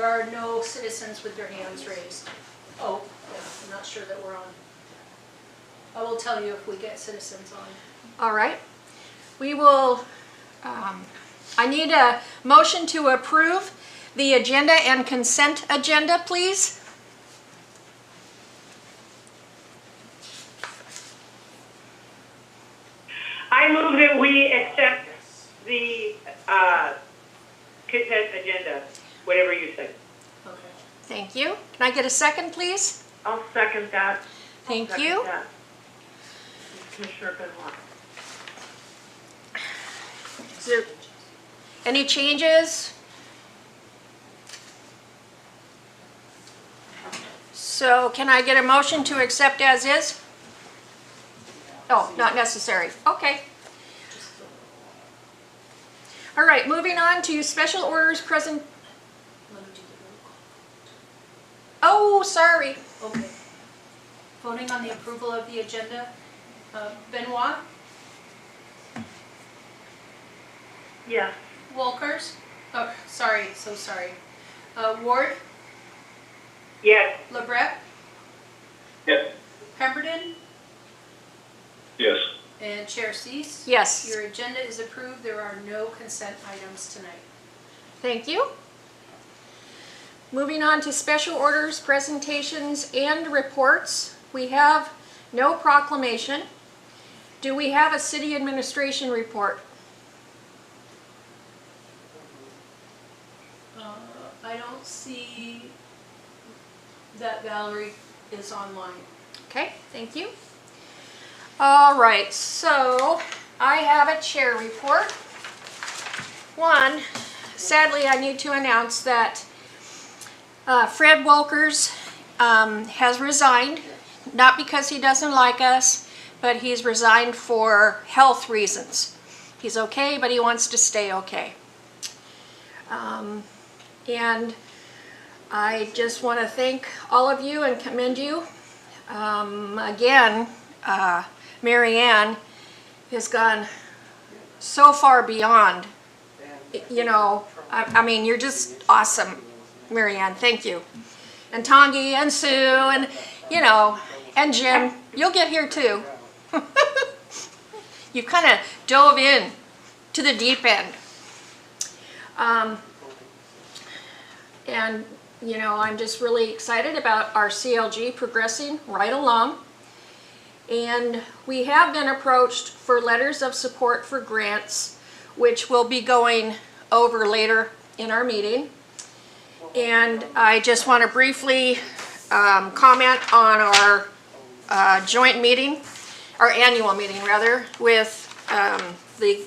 There are no citizens with their hands raised. Oh, yeah, I'm not sure that we're on. I will tell you if we get citizens on. All right. We will, I need a motion to approve the agenda and consent agenda, please. I move that we accept the consent agenda, whatever you say. Okay. Thank you. Can I get a second, please? I'll second that. Thank you. Commissioner Benoit. Is there any changes? So can I get a motion to accept as is? Oh, not necessary. Okay. All right, moving on to special orders present. Let me do the roll Oh, sorry. call. Okay. Voting on the approval of the agenda. Benoit, Yes. Walkers, oh, sorry, so sorry. Ward, Yes. Lebret, Yes. Pemberton, Yes. and Chair Cease. Yes. Your agenda is approved. There are no consent items tonight. Thank you. Moving on to special orders, presentations, and reports. We have no proclamation. Do we have a city administration report? I don't see that Valerie is online. Okay, thank you. All right, so I have a chair report. One, sadly, I need to announce that Fred Wolkers has resigned, not because he doesn't like us, but he's resigned for health reasons. He's okay, but he wants to stay okay. And I just want to thank all of you and commend you. Again, Mary Ann has gone so far beyond, you know, I mean, you're just awesome, Mary Ann, thank you. And Tongi and Sue and, you know, and Jim, you'll get here too. You kind of dove in to the deep end. And, you know, I'm just really excited about our CLG progressing right along. And we have been approached for letters of support for grants, which we'll be going over later in our meeting. And I just want to briefly comment on our joint meeting, our annual meeting rather, with the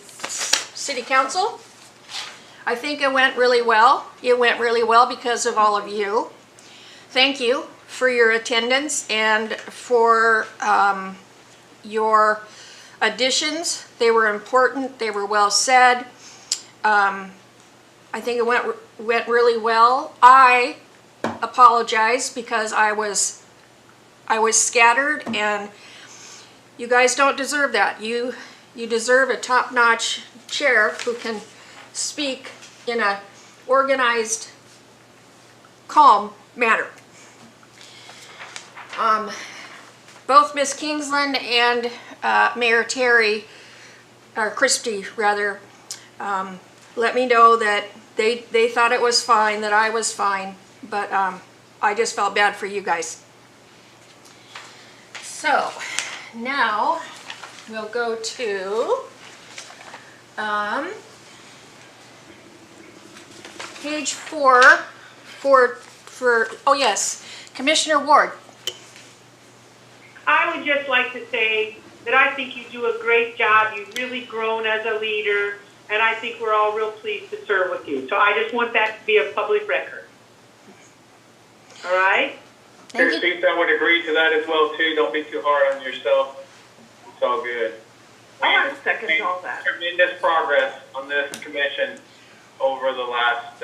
City Council. I think it went really well. It went really well because of all of you. Thank you for your attendance and for your additions. They were important. They were well said. I think it went really well. I apologize because I was scattered, and you guys don't deserve that. You deserve a top-notch chair who can speak in a organized, calm manner. Both Miss Kingsland and Mayor Terry, or Christie rather, let me know that they thought it was fine, that I was fine, but I just felt bad for you guys. So now we'll go to page 4 for oh yes, Commissioner Ward. I would just like to say that I think you do a great job. You've really grown as a leader, and I think we're all real pleased to serve with you. So I just want that to be a public record. All right? Chair Cease, I would agree to that as well too. Don't be too hard on yourself. It's all good. I want to second all that. Tremendous progress on this commission over the last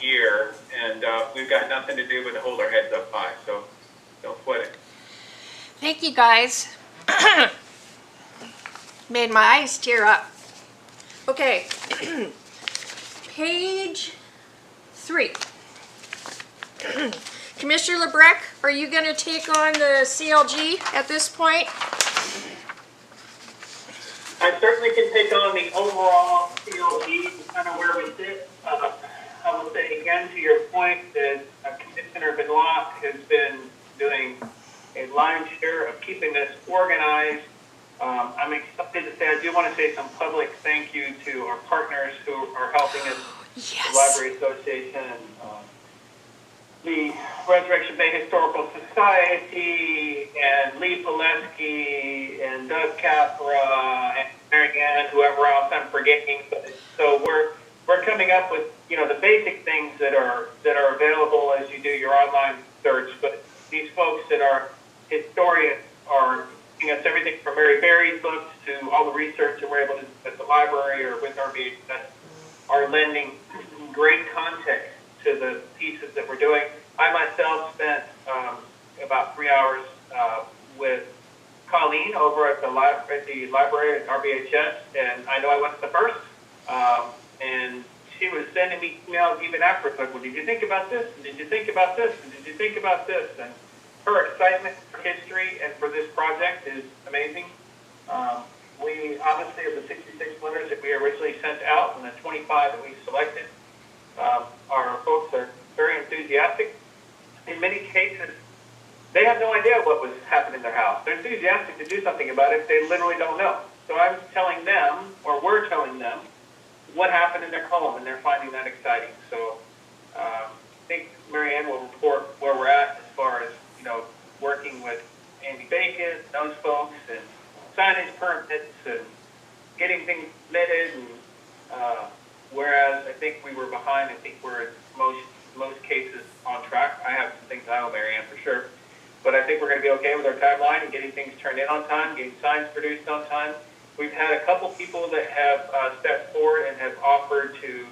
year, and we've got nothing to do but to hold our heads up high. So don't sweat it. Thank you guys. Made my eyes tear up. Okay, page 3. Commissioner LeBrecq, are you going to take on the CLG at this point? I certainly can take on the overall CLG, kind of where we sit. I will say again to your point that Commissioner Benoit has been doing a lion's share of keeping this organized. I'm excited to say, I do want to say some public thank you to our partners who are helping us, Yes. the Library Association, the Resurrection Bay Historical Society, and Lee Pileski, and Doug Capra, and Mary Ann, whoever else I'm forgetting. So we're coming up with, the basic things that are available as you do your online search. But these folks that are historians are giving us everything from Mary Berry's books to all the research that we're able to do at the library or with RBHS are lending great context to the pieces that we're doing. I myself spent about 3 hours with Colleen over at the library at RBHS, and I know I wasn't the first. And she was sending me emails even after, like, well, did you think about this? And did you think about this? And did you think about this? And her excitement for history and for this project is amazing. We obviously, of the 66 winners that we originally sent out and the 25 that we selected, our folks are very enthusiastic. In many cases, they have no idea what was happening in their house. They're enthusiastic to do something about it. They literally don't know. So I'm telling them, or we're telling them, what happened in their home, and they're finding that exciting. So I think Mary Ann will report where we're at as far as, working with Andy Bacon, those folks, and signage permits, and getting things submitted. And whereas I think we were behind, I think we're in most cases on track. I have some things I owe Mary Ann for sure. But I think we're going to be okay with our timeline and getting things turned in on time, getting signs produced on time. We've had a couple people that have stepped forward and have offered to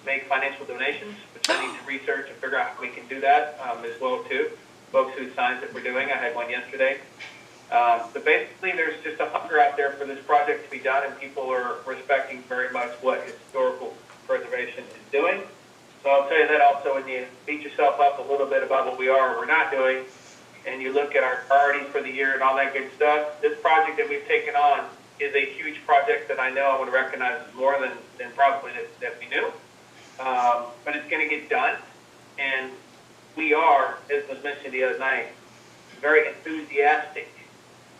make financial donations, which I need to research and figure out how we can do that as well too. Folks whose signs that we're doing, I had one yesterday. So basically there's just a hunger out there for this project to be done, and people are respecting very much what historical preservation is doing. So I'll tell you that also when you beat yourself up a little bit about what we are or we're not doing, and you look at our priorities for the year and all that good stuff, this project that we've taken on is a huge project that I know I would recognize as more than probably that we knew. But it's going to get done, and we are, as was mentioned the other night, very enthusiastic,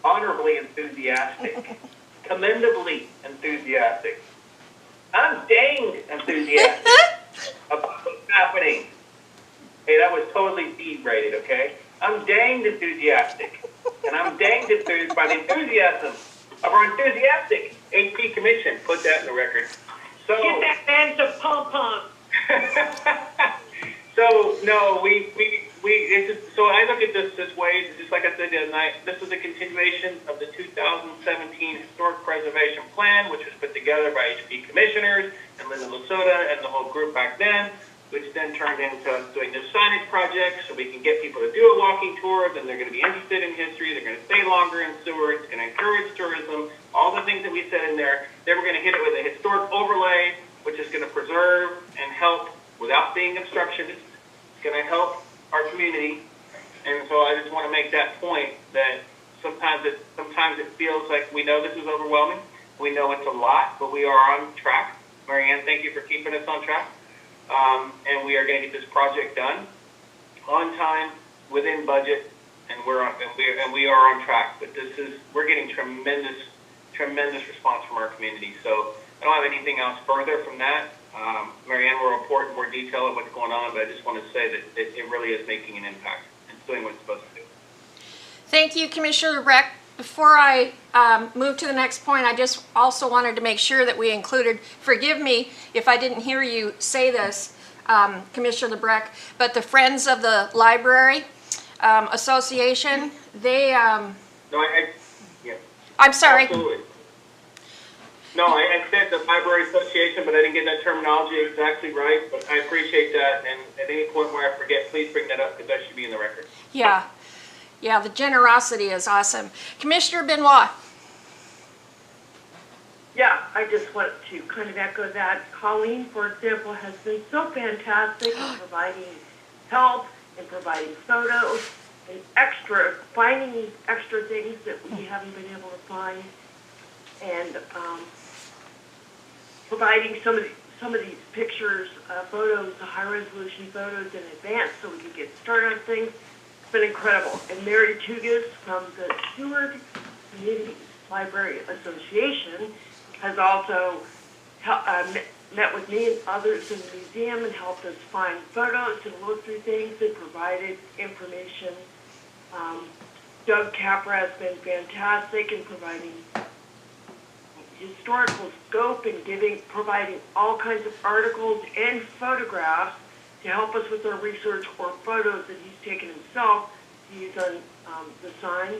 honorably enthusiastic, commendably enthusiastic. I'm danged enthusiastic about what's happening. Hey, that was totally B-rated, okay? I'm danged enthusiastic, and I'm danged enthused by the enthusiasm of our enthusiastic HP Commission. Put that in the record. So, Get that man some pom-pom. So no, so I look at this way, just like I said the other night, this is a continuation of the 2017 Historic Preservation Plan, which was put together by HP commissioners and Linda Lasota and the whole group back then, which then turned into us doing this signage project so we can get people to do a walking tour, then they're going to be interested in history, they're going to stay longer in Seward, it's going to encourage tourism, all the things that we said in there. Then we're going to hit it with a historic overlay, which is going to preserve and help without being obstructionist. It's going to help our community. And so I just want to make that point that sometimes it feels like we know this is overwhelming. We know it's a lot, but we are on track. Mary Ann, thank you for keeping us on track. And we are going to get this project done on time, within budget, and we are on track. But we're getting tremendous response from our community. So I don't have anything else further from that. Mary Ann will report in more detail of what's going on, but I just want to say that it really is making an impact and doing what it's supposed to do. Thank you, Commissioner LeBrecq. Before I move to the next point, I just also wanted to make sure that we included, forgive me if I didn't hear you say this, Commissioner LeBrecq, but the Friends of the Library Association, they... yeah. I'm sorry. Absolutely. No, I said the Library Association, but I didn't get that terminology exactly right, but I appreciate that, and at any point where I forget, please bring that up, because that should be in the record. Yeah, the generosity is awesome. Commissioner Benoit. Yeah, I just want to kind of echo that. Colleen, for example, has been so fantastic in providing help and providing photos and finding extra things that we haven't been able to find, and providing some of these pictures, photos, the high-resolution photos in advance so we can get started on things. It's been incredible. And Mary Tugas from the Seward Community Library Association has also met with me and others in the museum and helped us find photos and look through things and provided information. Doug Capra has been fantastic in providing historical scope and providing all kinds of articles and photographs to help us with our research, or photos that he's taken himself to use on the sign.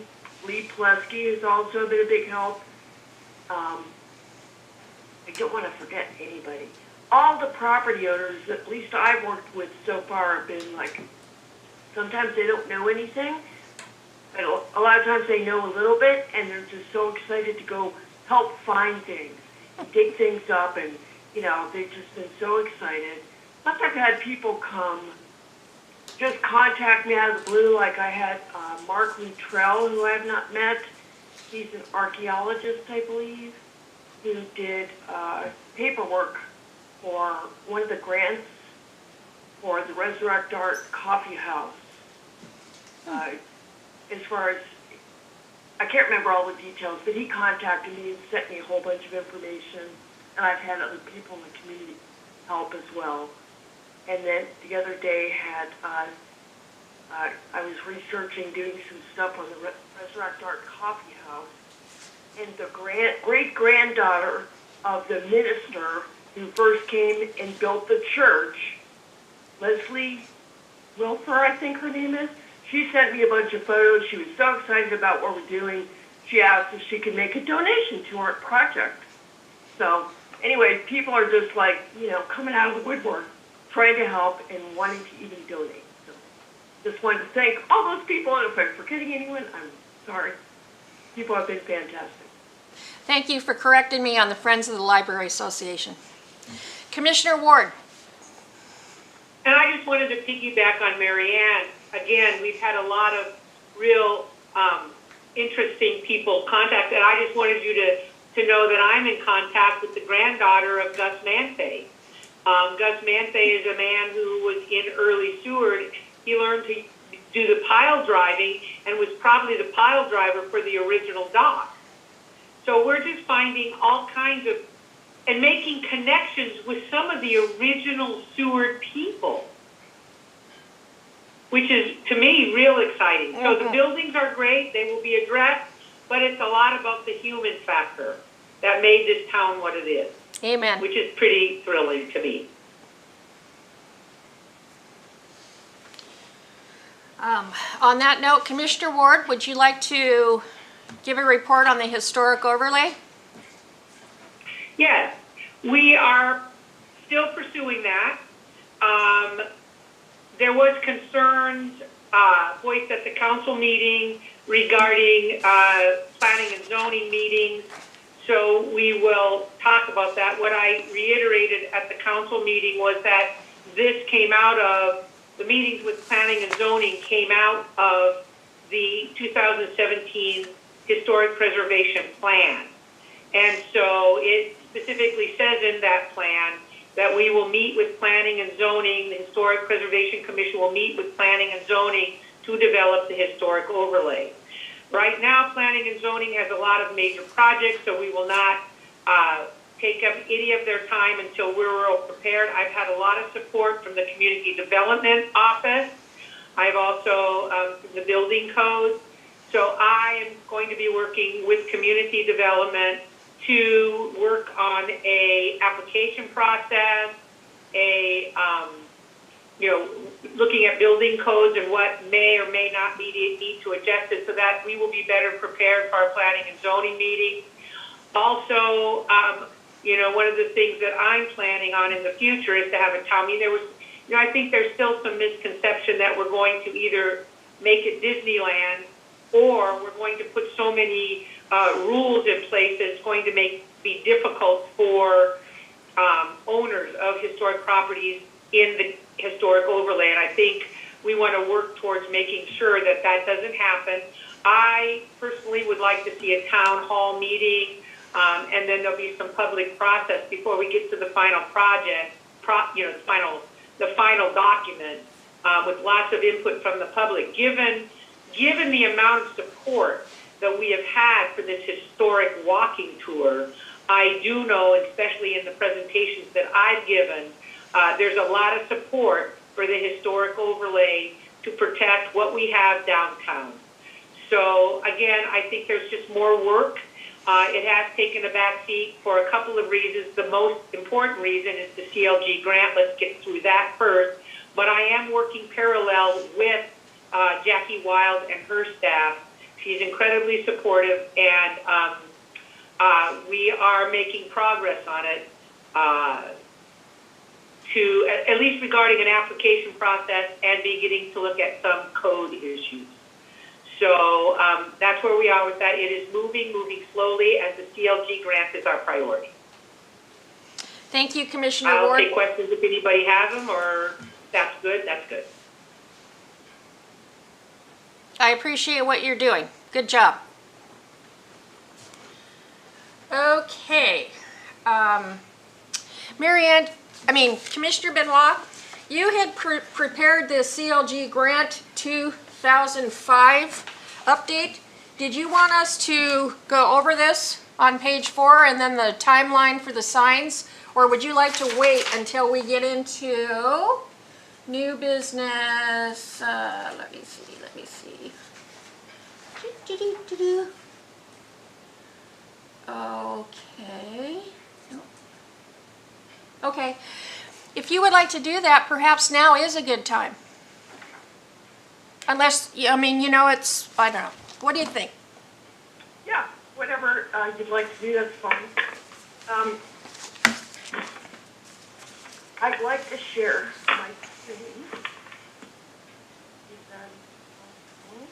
Lee Plesky has also been a big help. I don't want to forget anybody. All the property owners, at least I've worked with so far, have been like, sometimes they don't know anything, but a lot of times they know a little bit, and they're just so excited to go help find things, dig things up, and, they've just been so excited. Plus, I've had people come, just contact me out of the blue, like I had Mark Luttrell, who I have not met. He's an archaeologist, I believe, who did paperwork for one of the grants for the Resurrect Art Coffee House. As far as, I can't remember all the details, but he contacted me and sent me a whole bunch of information, and I've had other people in the community help as well. And then the other day I was researching, doing some stuff on the Resurrect Art Coffee House, and the great-granddaughter of the minister who first came and built the church, Leslie Wilfer, I think her name is, she sent me a bunch of photos. She was so excited about what we're doing. She asked if she could make a donation to our project. So anyway, people are just like, coming out of the woodwork, trying to help and wanting to even donate. So just wanted to thank all those people, and if I'm forgetting anyone, I'm sorry. People have been fantastic. Thank you for correcting me on the Friends of the Library Association. Commissioner Ward. And I just wanted to piggyback on Mary Ann. Again, we've had a lot of real interesting people contact, and I just wanted you to know that I'm in contact with the granddaughter of Gus Manfay. Gus Manfay is a man who was in early Seward. He learned to do the pile driving and was probably the pile driver for the original dock. So we're just finding all kinds of, and making connections with some of the original Seward people, which is, to me, real exciting. So the buildings are great, they will be addressed, but it's a lot about the human factor that made this town what it is. Amen. Which is pretty thrilling to me. On that note, Commissioner Ward, would you like to give a report on the historic overlay? Yes, we are still pursuing that. There was concerns voiced at the council meeting regarding planning and zoning meetings, so we will talk about that. What I reiterated at the council meeting was that this came out of, the meetings with planning and zoning came out of the 2017 Historic Preservation Plan. And so it specifically says in that plan that we will meet with planning and zoning, the Historic Preservation Commission will meet with planning and zoning to develop the historic overlay. Right now, planning and zoning has a lot of major projects, so we will not take up any of their time until we're all prepared. I've had a lot of support from the Community Development Office. I've also from the Building Code. So I am going to be working with Community Development to work on a application process, looking at building codes and what may or may not need to adjust it so that we will be better prepared for our planning and zoning meeting. Also, one of the things that I'm planning on in the future is to have a town meeting. There was, I think there's still some misconception that we're going to either make it Disneyland or we're going to put so many rules in place that it's going to be difficult for owners of historic properties in the historic overlay. And I think we want to work towards making sure that that doesn't happen. I personally would like to see a town hall meeting, and then there'll be some public process before we get to the final project, the final document, with lots of input from the public. Given the amount of support that we have had for this historic walking tour, I do know, especially in the presentations that I've given, there's a lot of support for the historic overlay to protect what we have downtown. So again, I think there's just more work. It has taken a back seat for a couple of reasons. The most important reason is the CLG grant. Let's get through that first. But I am working parallel with Jackie Wild and her staff. She's incredibly supportive, and we are making progress on it, to at least regarding an application process and beginning to look at some code issues. So that's where we are with that. It is moving slowly, and the CLG grant is our priority. Thank you, Commissioner I'll Ward. take questions if anybody has them, or that's good, that's good. I appreciate what you're doing. Good job. Okay. Commissioner Benoit, you had prepared the CLG Grant 2005 update. Did you want us to go over this on page 4 and then the timeline for the signs? Or would you like to wait until we get into new business? Let me see. Okay. Okay. If you would like to do that, perhaps now is a good time. Unless, it's, I don't know. What do you think? Yeah, whatever you'd like to do, that's fine. I'd like to share my screen. Is that possible?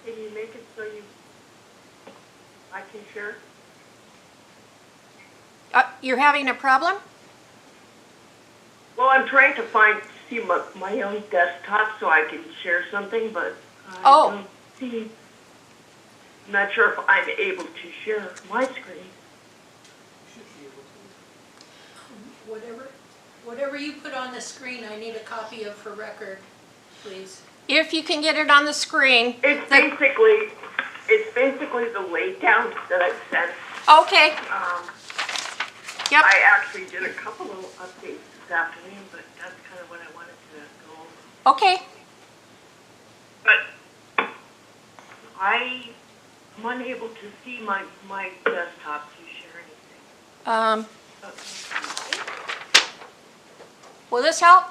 Can you make it so I can share? You're having a problem? Well, I'm trying to see my own desktop so I can share something, but I don't see. I'm not sure if I'm able to share my screen. Whatever you put on the screen, I need a copy of for record, please. If you can get it on the screen. It's basically the laydown that I've sent. Okay. Yep. I actually did a couple of updates this afternoon, but that's kind of what I wanted to go over. Okay. But I'm unable to see my desktop to share anything. Will this help?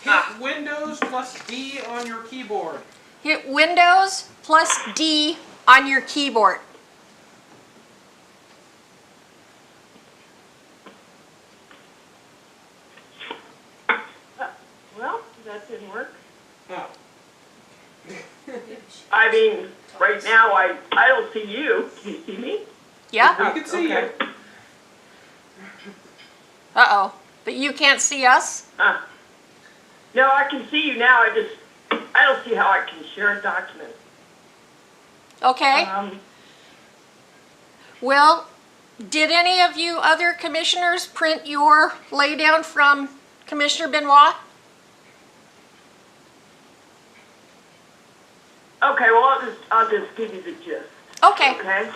Hit Windows plus D on your keyboard. Hit Windows plus D on your keyboard. Well, that didn't work. Oh. I mean, right now I don't see you. Can you see me? Yeah? We can see you. Uh-oh. But you can't see us? No, I can see you now. I don't see how I can share a document. Okay. Well, did any of you other commissioners print your laydown from Commissioner Benoit? Okay, well, I'll just give you the gist. Okay. Okay?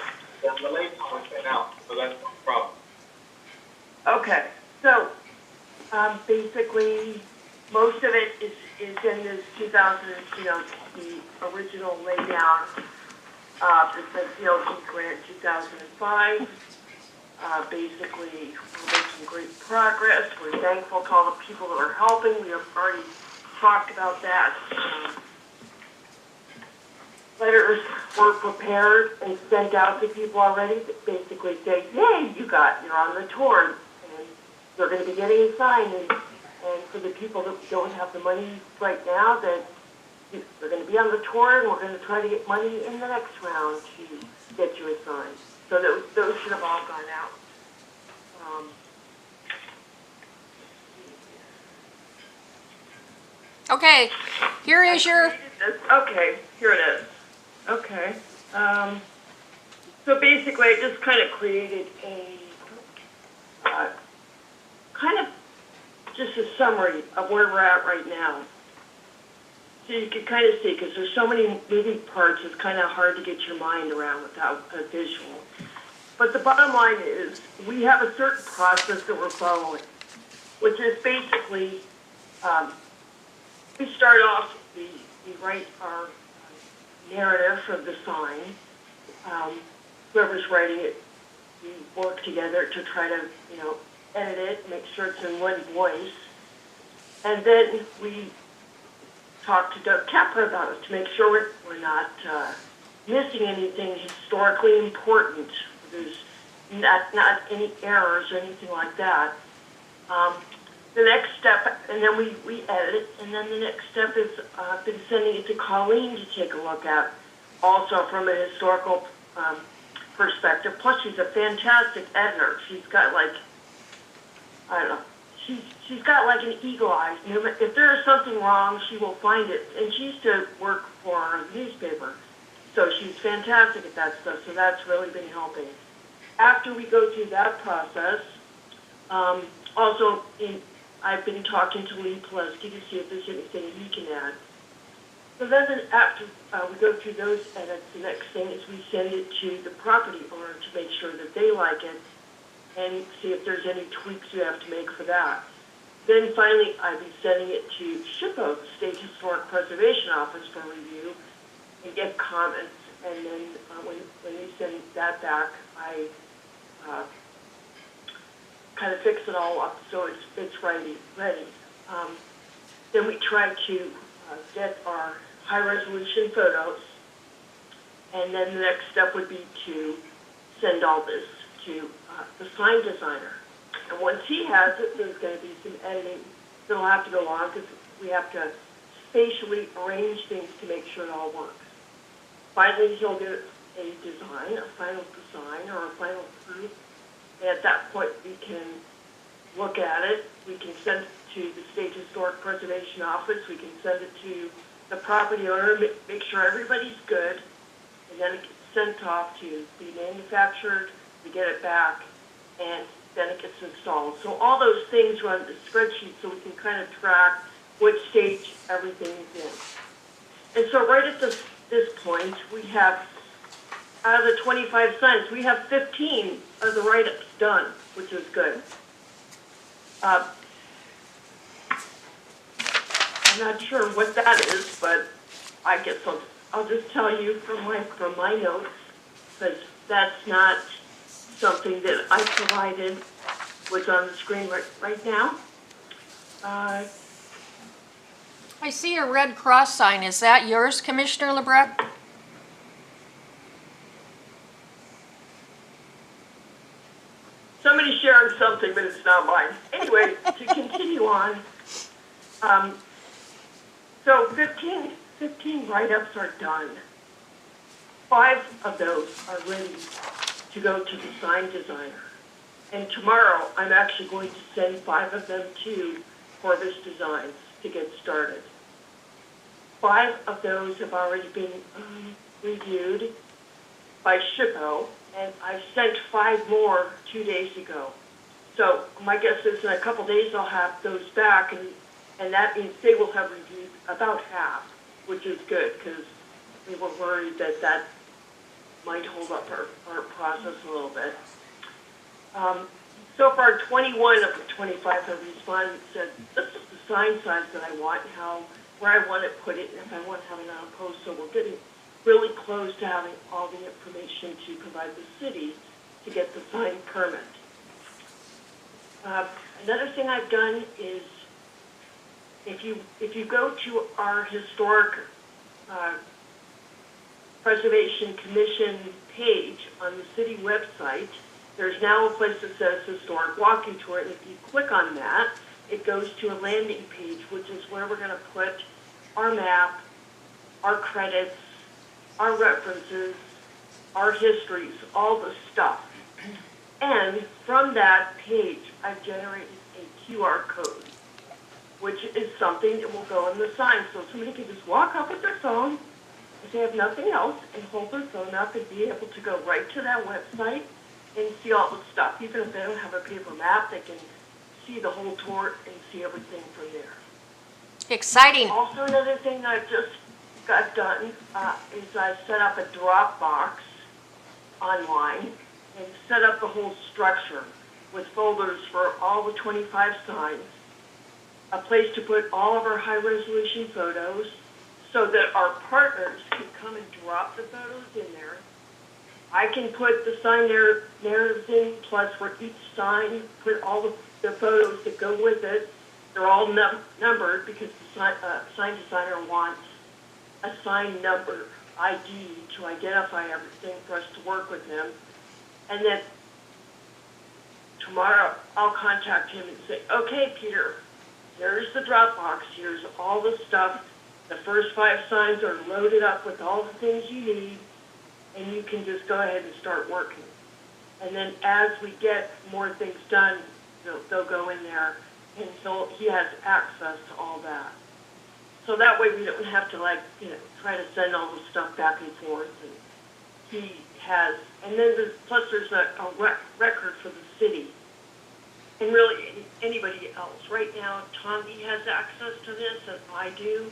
Yeah, the late one went out, so that's no problem. Okay, so basically, most of it is in this 2000, the original laydown. It's the CLG grant 2005. Basically, we're making great progress. We're thankful to all the people that are helping. We have already talked about that. Letters were prepared and sent out to people already that basically say, hey, you're on the tour. And they're gonna be getting a sign, and for the people that don't have the money right now, that they're gonna be on the tour, and we're gonna try to get money in the next round to get you a sign. So those should have all gone out. Okay, here is your, Okay, here it is. Okay. So basically, I just kind of created a kind of just a summary of where we're at right now. So you can kind of see, because there's so many moving parts, it's kind of hard to get your mind around without a visual. But the bottom line is, we have a certain process that we're following, which is basically, we start off, we write our narrative for the sign. Whoever's writing it, we work together to try to, edit it, make sure it's in one voice. And then we talk to Doug Capra about it to make sure we're not missing anything historically important. There's not any errors or anything like that. The next step, and then we edit it, and then the next step is I've been sending it to Colleen to take a look at, also from a historical perspective. Plus, she's a fantastic editor. She's got she's got like an eagle eye. If there is something wrong, she will find it. And she used to work for a newspaper, so she's fantastic at that stuff. So that's really been helping. After we go through that process, I've been talking to Lee Pulaski to see if there's anything he can add. So then after we go through those edits, the next thing is we send it to the property owner to make sure that they like it and see if there's any tweaks we have to make for that. Then finally, I've been sending it to SHPO, the State Historic Preservation Office, for review and get comments. And then when we send that back, I kind of fix it all up so it's ready. Then we try to get our high-resolution photos, and then the next step would be to send all this to the sign designer. And once he has it, there's going to be some editing that'll have to go on because we have to spatially arrange things to make sure it all works. Finally, he'll get a design, a final design, or a final proof. And at that point, we can look at it. We can send it to the State Historic Preservation Office. We can send it to the property owner, make sure everybody's good, and then it gets sent off to be manufactured. We get it back, and then it gets installed. So all those things run the spreadsheet so we can kind of track which stage everything is in. And so right at this point, we have, out of the 25 signs, we have 15 of the write-ups done, which is good. I'm not sure what that is, but I guess I'll just tell you from my notes, because that's not something that I provided, what's on the screen right now. I see a red cross sign. Is that yours, Commissioner LeBrecq? Somebody's sharing something, but it's not mine. Anyway, to continue on, so 15 write-ups are done. 5 of those are ready to go to the sign designer. And tomorrow, I'm actually going to send 5 of them to Corvus Designs to get started. 5 of those have already been reviewed by SHPO, and I sent 5 more 2 days ago. So my guess is in a couple days I'll have those back, and that means they will have reviewed about half, which is good because we were worried that that might hold up our process a little bit. So far, 21 of the 25 have responded and said, this is the sign size that I want, and where I want it put it, and if I want to have it on a post. So we're getting really close to having all the information to provide the city to get the sign permit. Another thing I've done is, if you go to our Historic Preservation Commission page on the city website, there's now a place that says Historic Walking Tour, and if you click on that, it goes to a landing page, which is where we're going to put our map, our credits, our references, our histories, all the stuff. And from that page, I've generated a QR code, which is something that will go on the sign. So somebody can just walk up with their phone, if they have nothing else, and hold their phone up and be able to go right to that website and see all the stuff. Even if they don't have a paper map, they can see the whole tour and see everything from there. Exciting. Also, another thing I just got done is I set up a Dropbox online and set up the whole structure with folders for all the 25 signs, a place to put all of our high-resolution photos so that our partners can come and drop the photos in there. I can put the sign narratives in, plus for each sign, put all the photos that go with it. They're all numbered because the sign designer wants a sign number ID to identify everything for us to work with him. And then tomorrow I'll contact him and say, okay, Peter, here's the Dropbox, here's all the stuff. The first 5 signs are loaded up with all the things you need, and you can just go ahead and start working. And then as we get more things done, they'll go in there, and so he has access to all that. So that way we don't have to try to send all the stuff back and forth. And he has, and then there's a record for the city. And really anybody else. Right now, Tommy has access to this, and I do.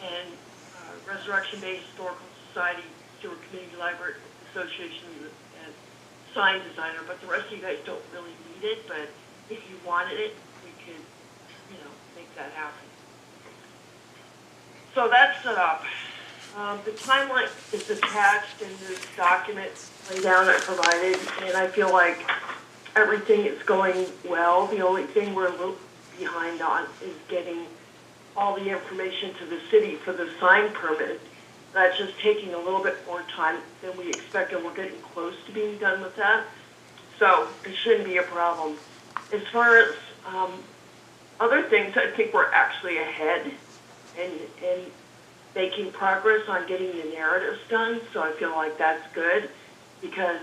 And Resurrection Bay Historical Society, Stewart Community Library Association, and sign designer. But the rest of you guys don't really need it. But if you wanted it, we could, make that happen. So that's set up. The timeline is attached in this document laydown I provided, and I feel like everything is going well. The only thing we're a little behind on is getting all the information to the city for the sign permit. That's just taking a little bit more time than we expected. We're getting close to being done with that, so it shouldn't be a problem. As far as other things, I think we're actually ahead and making progress on getting the narratives done, so I feel like that's good because,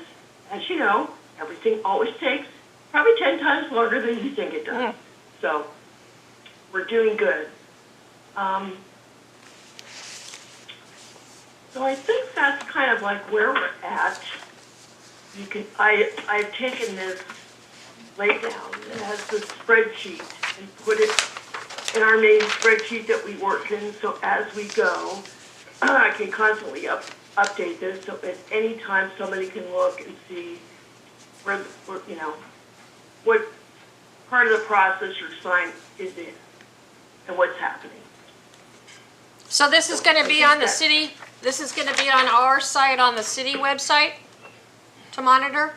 as you know, everything always takes probably 10 times longer than you think it does. Yeah. So we're doing good. So I think that's kind of like where we're at. I've taken this laydown that has the spreadsheet and put it in our main spreadsheet that we work in, so as we go, I can constantly update this, so at any time somebody can look and see where what part of the process your sign is in and what's happening. So this is going to be on the city, this is going to be on our site on the city website to monitor?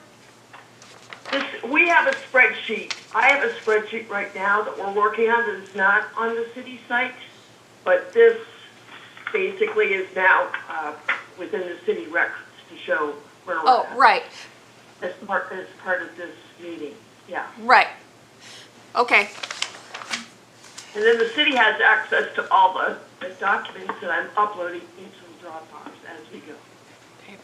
We have a spreadsheet. I have a spreadsheet right now that we're working on that is not on the city site, but this basically is now within the city records to show where we're at. Oh, right. As part of this meeting, yeah. Right. Okay. And then the city has access to all the documents that I'm uploading into the Dropbox as we go. Okay.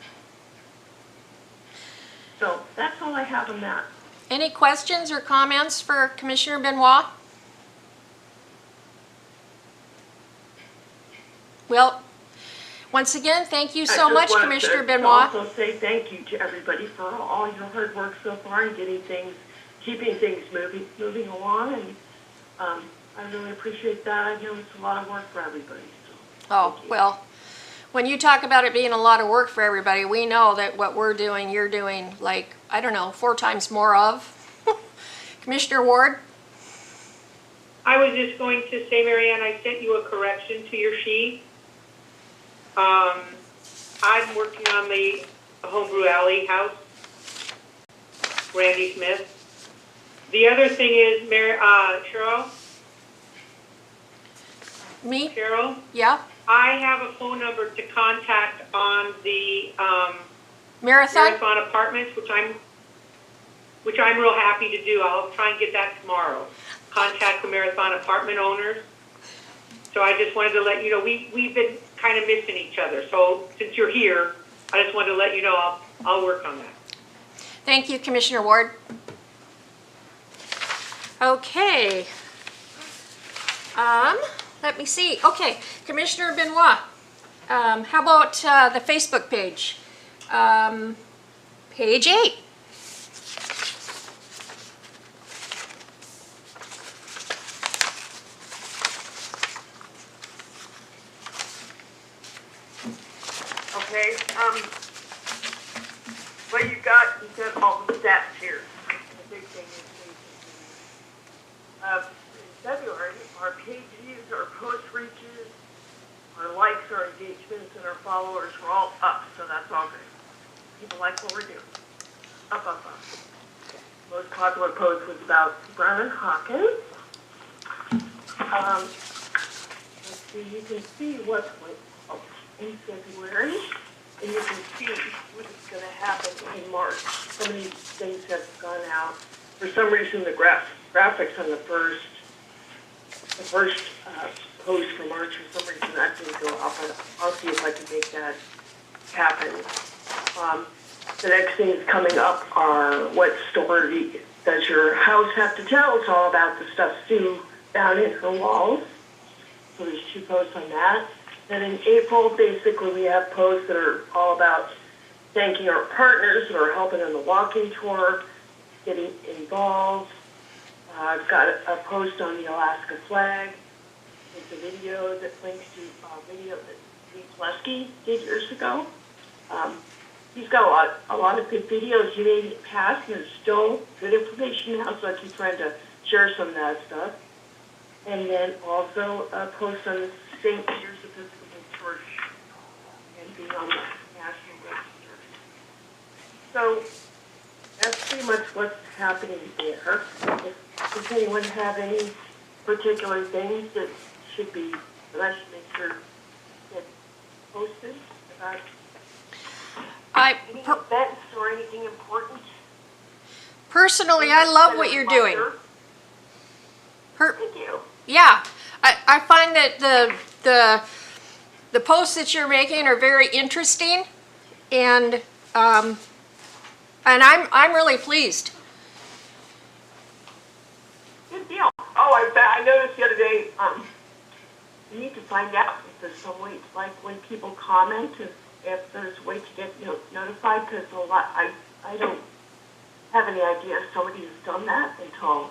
So that's all I have on that. Any questions or comments for Commissioner Benoit? Well, once again, thank you so much, Commissioner Benoit. I also say thank you to everybody for all your hard work so far and keeping things moving along, and I really appreciate that. I know it's a lot of work for everybody. So oh, well, when you talk about it being a lot of work for everybody, we know that what we're doing, you're doing, like, I don't know, 4 times more of. Commissioner Ward? I was just going to say, Marianne, I sent you a correction to your sheet. I'm working on the Homebrew Alley house, Randy Smith. The other thing is, Cheryl? Me? Cheryl? Yeah? I have a phone number to contact on the Marathon? Apartments, which I'm which I'm real happy to do. I'll try and get that tomorrow. Contact the Marathon apartment owners. So I just wanted to let you know, we've been kind of missing each other. So since you're here, I just wanted to let you know I'll work on that. Thank you, Commissioner Ward. Okay. Let me see. Okay, Commissioner Benoit. How about the Facebook page? Page 8. Okay, what you got, you got all the stats here. The big thing is in February, our page views, our post reaches, our likes, our engagements, and our followers were all up, so that's all good. People like what we're doing. Up, up, up. Most popular post was about Brennan Hawkins. Let's see, you can see what's went up in February, and you can see what is going to happen in March. So many things have gone out. For some reason, the graphics on the first post for March, for some reason, that didn't go up. I'll see if I can make that happen. The next things coming up are what story does your house have to tell? It's all about the stuff Sue found in her walls. So there's 2 posts on that. Then in April, basically, we have posts that are all about thanking our partners that are helping on the walking tour, getting involved. I've got a post on the Alaska flag. It's a video that links to a video that Lee Plesky did years ago. He's got a lot of good videos. He made it past, and there's still good information now, so I keep trying to share some of that stuff. And then also a post on the St. Peter's Episcopal Church and being on the National Register. So that's pretty much what's happening there. Does anyone have any particular things that should be, that I should make sure get posted about any events or anything important? Personally, I love what you're doing. Thank you. Yeah, I find that the posts that you're making are very interesting, and I'm really pleased. Good deal. Oh, I noticed the other day, you need to find out if there's some way, like when people comment, if there's a way to get notified, because I don't have any idea if somebody has done that until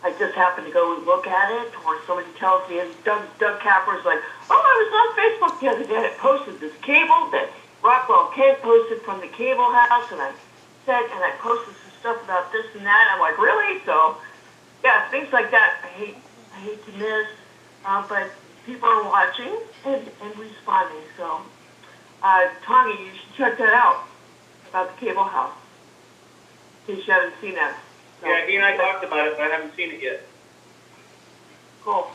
I just happen to go look at it, or somebody tells me, and Doug Capper's like, oh, I was on Facebook the other day, and it posted this cable that Rockwell Kent posted from the cable house, and I posted some stuff about this and that. I'm like, really? So, yeah, things like that I hate to miss, but people are watching and responding. So, Tommy, you should check that out about the cable house, in case you haven't seen that. So, Yeah, he and I talked about it, but I haven't seen it yet. cool.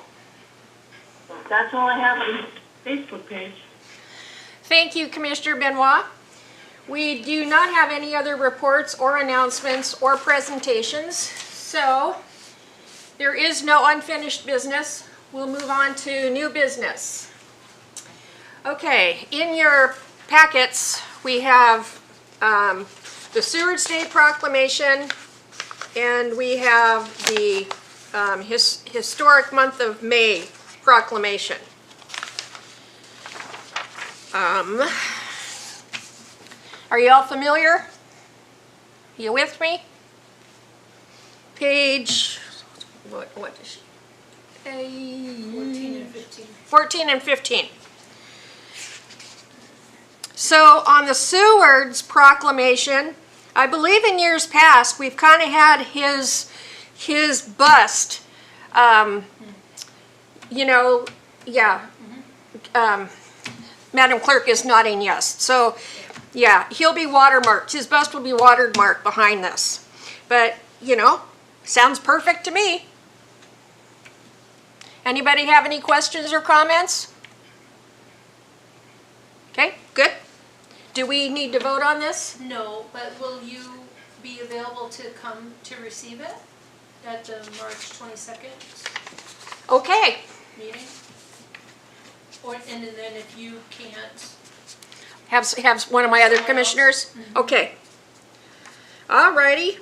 So that's all I have on the Facebook page. Thank you, Commissioner Benoit. We do not have any other reports or announcements or presentations, so there is no unfinished business. We'll move on to new business. Okay, in your packets, we have the Seward State Proclamation, and we have the Historic Month of May Proclamation. Are you all familiar? You with me? Page, what is she? 14 and 15. 14 and 15. So on the Seward's proclamation, I believe in years past, we've kind of had his bust, Madam Clerk is nodding yes. So, yeah, he'll be watermarked. His bust will be watermarked behind this. But, sounds perfect to me. Anybody have any questions or comments? Okay, good. Do we need to vote on this? No, but will you be available to come to receive it at the March 22nd Okay, meeting? And then if you can't, have one of my other Someone else. commissioners? Okay. All righty.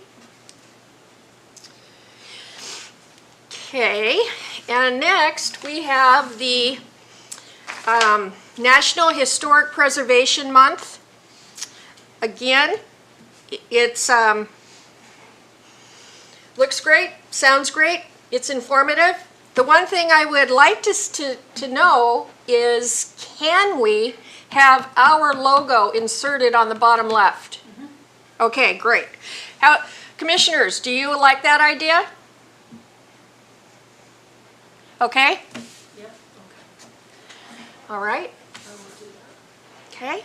Okay, and next we have the National Historic Preservation Month. Again, it's looks great, sounds great, it's informative. The one thing I would like to know is, can we have our logo inserted on the bottom left? Okay, great. Commissioners, do you like that idea? Okay, yep, okay, all right, I will do that. okay.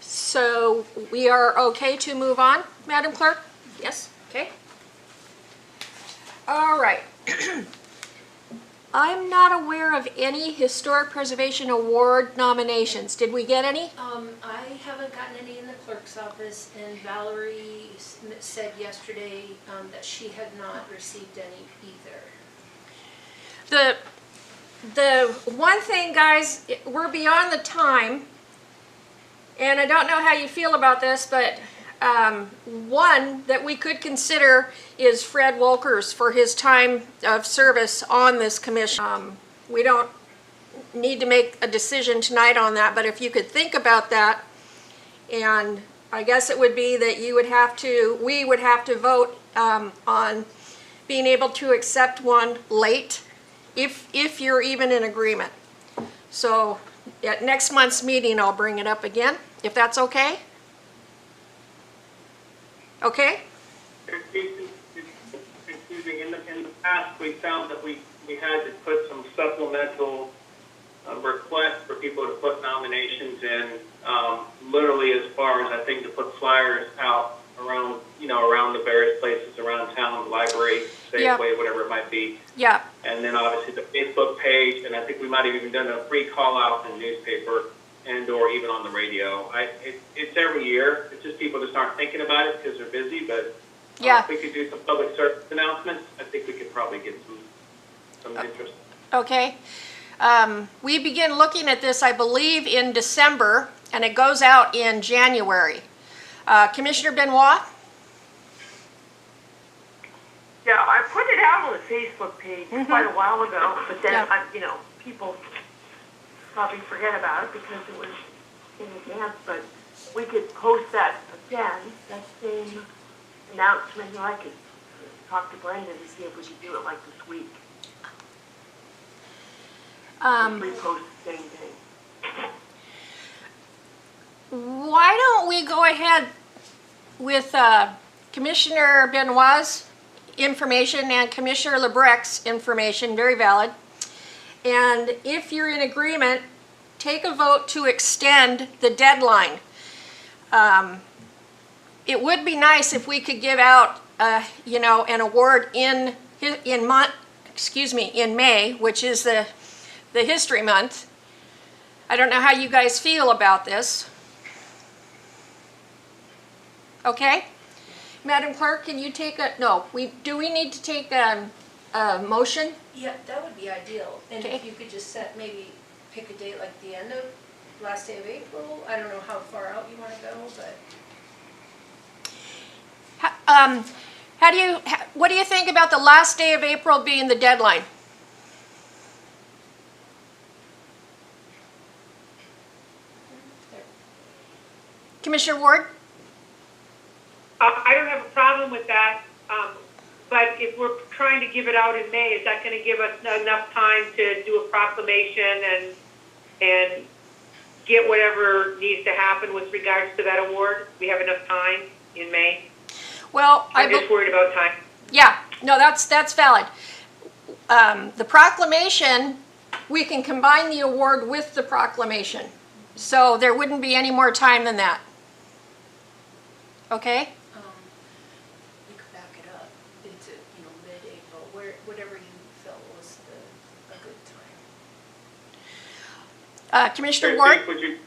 So we are okay to move on, Madam Clerk? Yes, okay. All right. I'm not aware of any Historic Preservation Award nominations. Did we get any? I haven't gotten any in the clerk's office, and Valerie said yesterday that she had not received any either. The one thing, guys, we're beyond the time, and I don't know how you feel about this, but one that we could consider is Fred Wolkers for his time of service on this commission. We don't need to make a decision tonight on that, but if you could think about that, and I guess it would be that we would have to vote on being able to accept one late, if you're even in agreement. So at next month's meeting, I'll bring it up again, if that's okay? Okay? Excuse me, in the past, we found that we had to put some supplemental requests for people to put nominations in, literally as far as, I think, to put flyers out around, around the various places around town, the library, Safeway, Yeah. whatever it might be. Yeah, And then obviously the Facebook page, and I think we might have even done a free call out in the newspaper and or even on the radio. It's every year. It's just people just aren't thinking about it because they're busy, but Yeah. if we could do some public service announcements, I think we could probably get some interest. okay. We begin looking at this, I believe, in December, and it goes out in January. Commissioner Benoit? Yeah, I put it out on the Facebook page quite a while ago, but then, Yeah. people probably forget about it because it was in advance, but we could post that again, that same announcement. I could talk to Brenda to see if we could do it like this week. Repost the same thing. Why don't we go ahead with Commissioner Benoit's information and Commissioner LeBrec's information, very valid. And if you're in agreement, take a vote to extend the deadline. It would be nice if we could give out, an award in May, which is the History Month. I don't know how you guys feel about this. Okay? Madam Clerk, can you take do we need to take a motion? Yeah, that would be ideal, and Okay. if you could just pick a date like the end of, last day of April, I don't know how far out you wanna go, but. What do you think about the last day of April being the deadline? Commissioner Ward? I don't have a problem with that, but if we're trying to give it out in May, is that going to give us enough time to do a proclamation and get whatever needs to happen with regards to that award? We have enough time in May? Well, I'm just worried about time. yeah, no, that's valid. The proclamation, we can combine the award with the proclamation. So there wouldn't be any more time than that. Okay? We could back it up into, mid-April, whatever you felt was a good time. Commissioner Ward? Would you?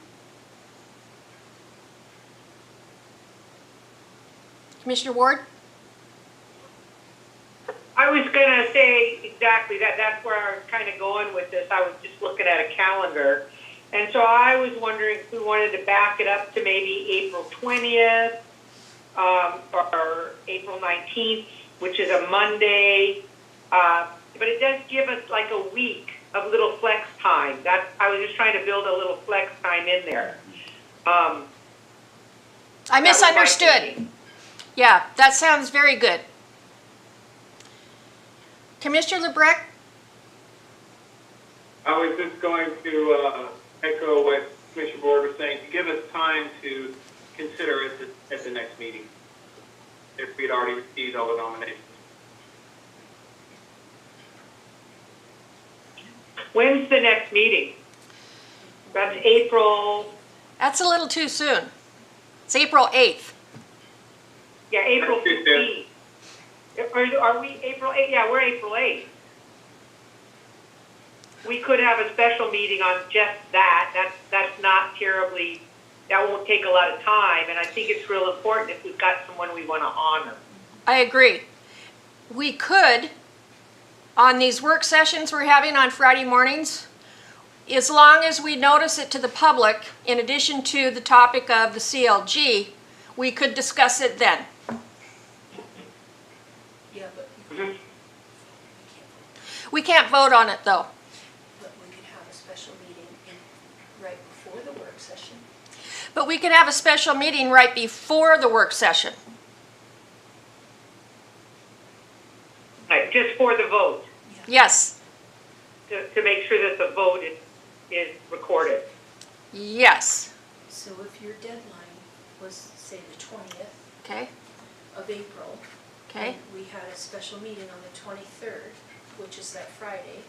Commissioner Ward? I was gonna say exactly that. That's where I was kind of going with this. I was just looking at a calendar. And so I was wondering if we wanted to back it up to maybe April 20th, or April 19th, which is a Monday. But it does give us like a week of little flex time. I was just trying to build a little flex time in there. I That was my misunderstood. thinking. Yeah, that sounds very good. Commissioner LeBrecq? I was just going to echo what Commissioner Board was saying, to give us time to consider it at the next meeting, if we'd already received all the nominations. When's the next meeting? That's April, That's a little too soon. It's April 8th. yeah, April That's good, Deb. 15th. Are we April 8th? Yeah, we're April 8th. We could have a special meeting on just that. That's not terribly, that won't take a lot of time, and I think it's real important if we've got someone we want to honor. I agree. We could, on these work sessions we're having on Friday mornings, as long as we notice it to the public, in addition to the topic of the CLG, we could discuss it then. Yeah, but We can't vote on it though. we could have a special meeting right before the work session. But we could have a special meeting right before the work session. Right, just for the vote, Yes, to make sure that the vote is recorded. yes. So if your deadline was, say, the 20th Okay, of April, okay. and we had a special meeting on the 23rd, which is that Friday,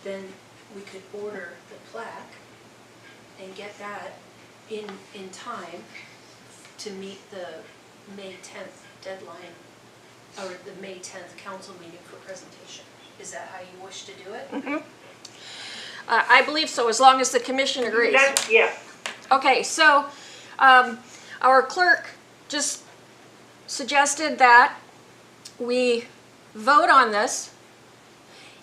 then we could order the plaque and get that in time to meet the May 10th deadline, or the May 10th council meeting for presentation. Is that how you wish to do it? I believe so, as long as the commission agrees. Yeah, Okay, so our clerk just suggested that we vote on this,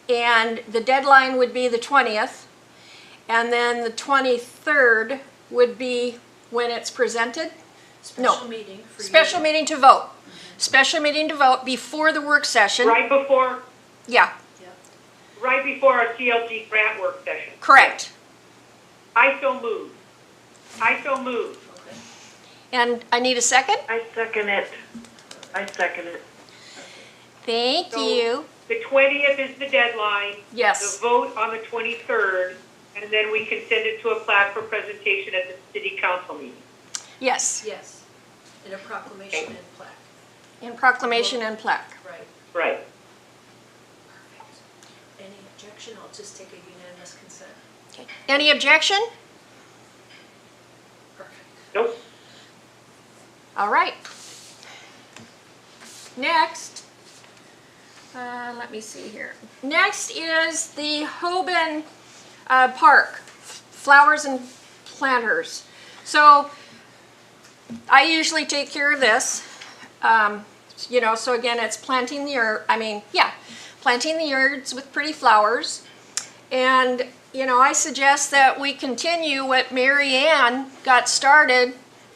and the deadline would be the 20th, and then the 23rd would be when it's presented. Special meeting for you. Special meeting to vote. Special meeting to vote before the work session. right before Yeah, our CLG grant work session. correct. I so move. Okay. And I need a second? I second it. Thank So- you. The 20th is the deadline. Yes. The vote on the 23rd, and then we can send it to a plaque for presentation at the city council meeting. Yes, Yes, in a proclamation and plaque, in proclamation and plaque. right. Right. Perfect. Any objection? I'll just take a unanimous consent. Okay. Any objection? Perfect. Nope. All right. Next, let me see here. Next is the Hoban Park, flowers and planters. So I usually take care of this. So again, it's planting the planting the yards with pretty flowers. And, I suggest that we continue what Mary Ann got started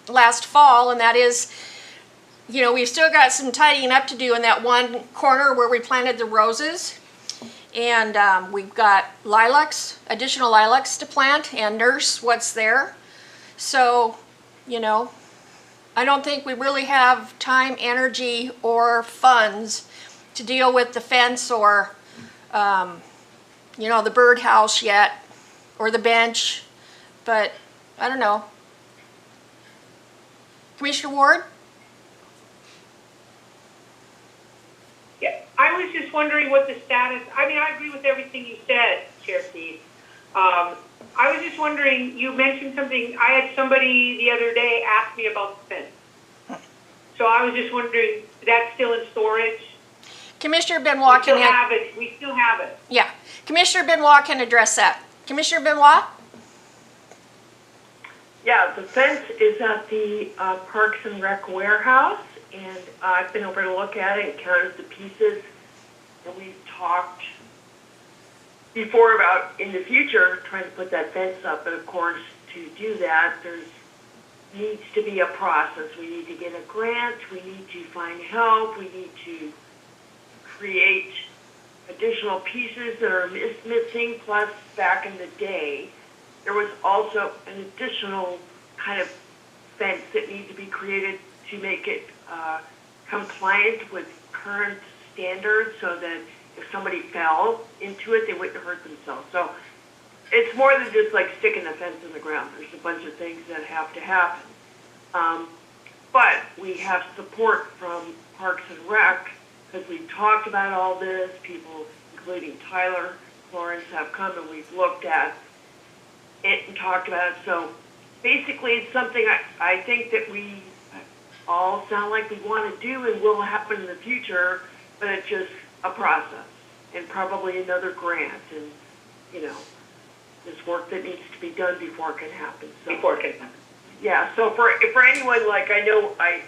last fall, and that is, we've still got some tidying up to do in that one corner where we planted the roses. And we've got additional lilacs to plant and nurse what's there. So, I don't think we really have time, energy, or funds to deal with the fence or, the birdhouse yet, or the bench, but I don't know. Commissioner Ward? Yeah, I was just wondering what the status, I agree with everything you said, Chair Steve. I was just wondering, you mentioned something, I had somebody the other day ask me about the fence. So I was just wondering, that's still in storage? Commissioner Benoit can We still have it. Yeah, Commissioner Benoit can address that. Commissioner Benoit? Yeah, the fence is at the Parks and Rec warehouse, and I've been over to look at it and counted the pieces, and we've talked before about in the future trying to put that fence up, but of course to do that there's needs to be a process. We need to get a grant, we need to find help, we need to create additional pieces that are missing, plus back in the day there was also an additional kind of fence that needs to be created to make it compliant with current standards so that if somebody fell into it, they wouldn't hurt themselves. So it's more than just like sticking the fence in the ground. There's a bunch of things that have to happen. But we have support from Parks and Rec because we've talked about all this. People, including Tyler Lawrence, have come and we've looked at it and talked about it. So basically it's something I think that we all sound like we want to do and will happen in the future, but it's just a process and probably another grant and, you know, this work that needs to be done before it can happen. So, Before it can happen. yeah, so for anyone, like I know I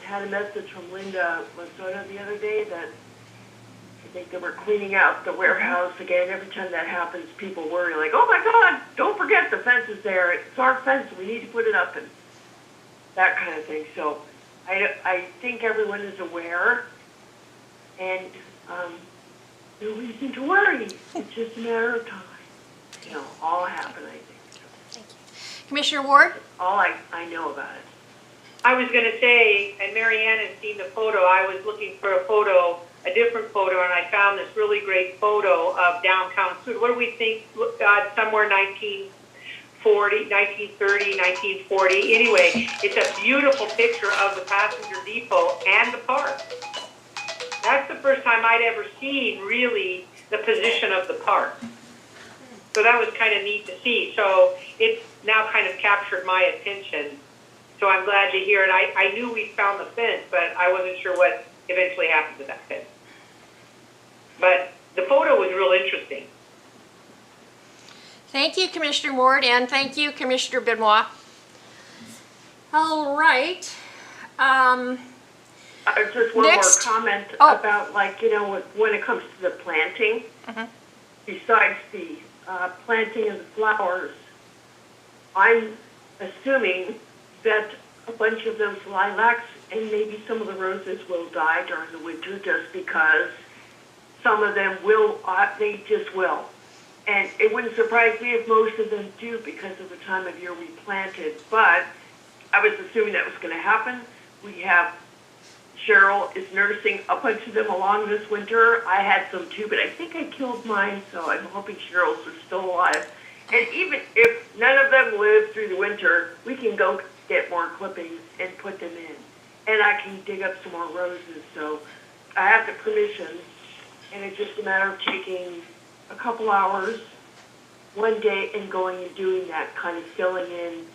had a message from Linda Lasoda the other day that I think they were cleaning out the warehouse again. Every time that happens, people worry like, oh my God, don't forget the fence is there. It's our fence. We need to put it up and that kind of thing. So I think everyone is aware and no reason to worry. It's just a matter of time. You know, all happen, I think. Thank you. Commissioner Ward? All I know about it. I was going to say, and Mary Ann has seen the photo, I was looking for a different photo, and I found this really great photo of downtown Food. What do we think, somewhere 1940, 1930, 1940? Anyway, it's a beautiful picture of the passenger depot and the park. That's the first time I'd ever seen, really, the position of the park. So that was kind of neat to see. So it's now kind of captured my attention. So I'm glad to hear it. I knew we found the fence, but I wasn't sure what eventually happened to that fence. But the photo was real interesting. Thank you, Commissioner Ward, and thank you, Commissioner Benoit. All right. Just one Next. more comment about, like, you know, when it comes to the planting, besides the planting of the flowers, I'm assuming that a bunch of those lilacs and maybe some of the roses will die during the winter just because some of them will, they just will. And it wouldn't surprise me if most of them do because of the time of year we planted. But I was assuming that was going to happen. We have Cheryl is nursing a bunch of them along this winter. I had some too, but I think I killed mine, so I'm hoping Cheryl's are still alive. And even if none of them live through the winter, we can go get more clippings and put them in. And I can dig up some more roses. So I have the permission, and it's just a matter of taking a couple hours one day and going and doing that, kind of filling in,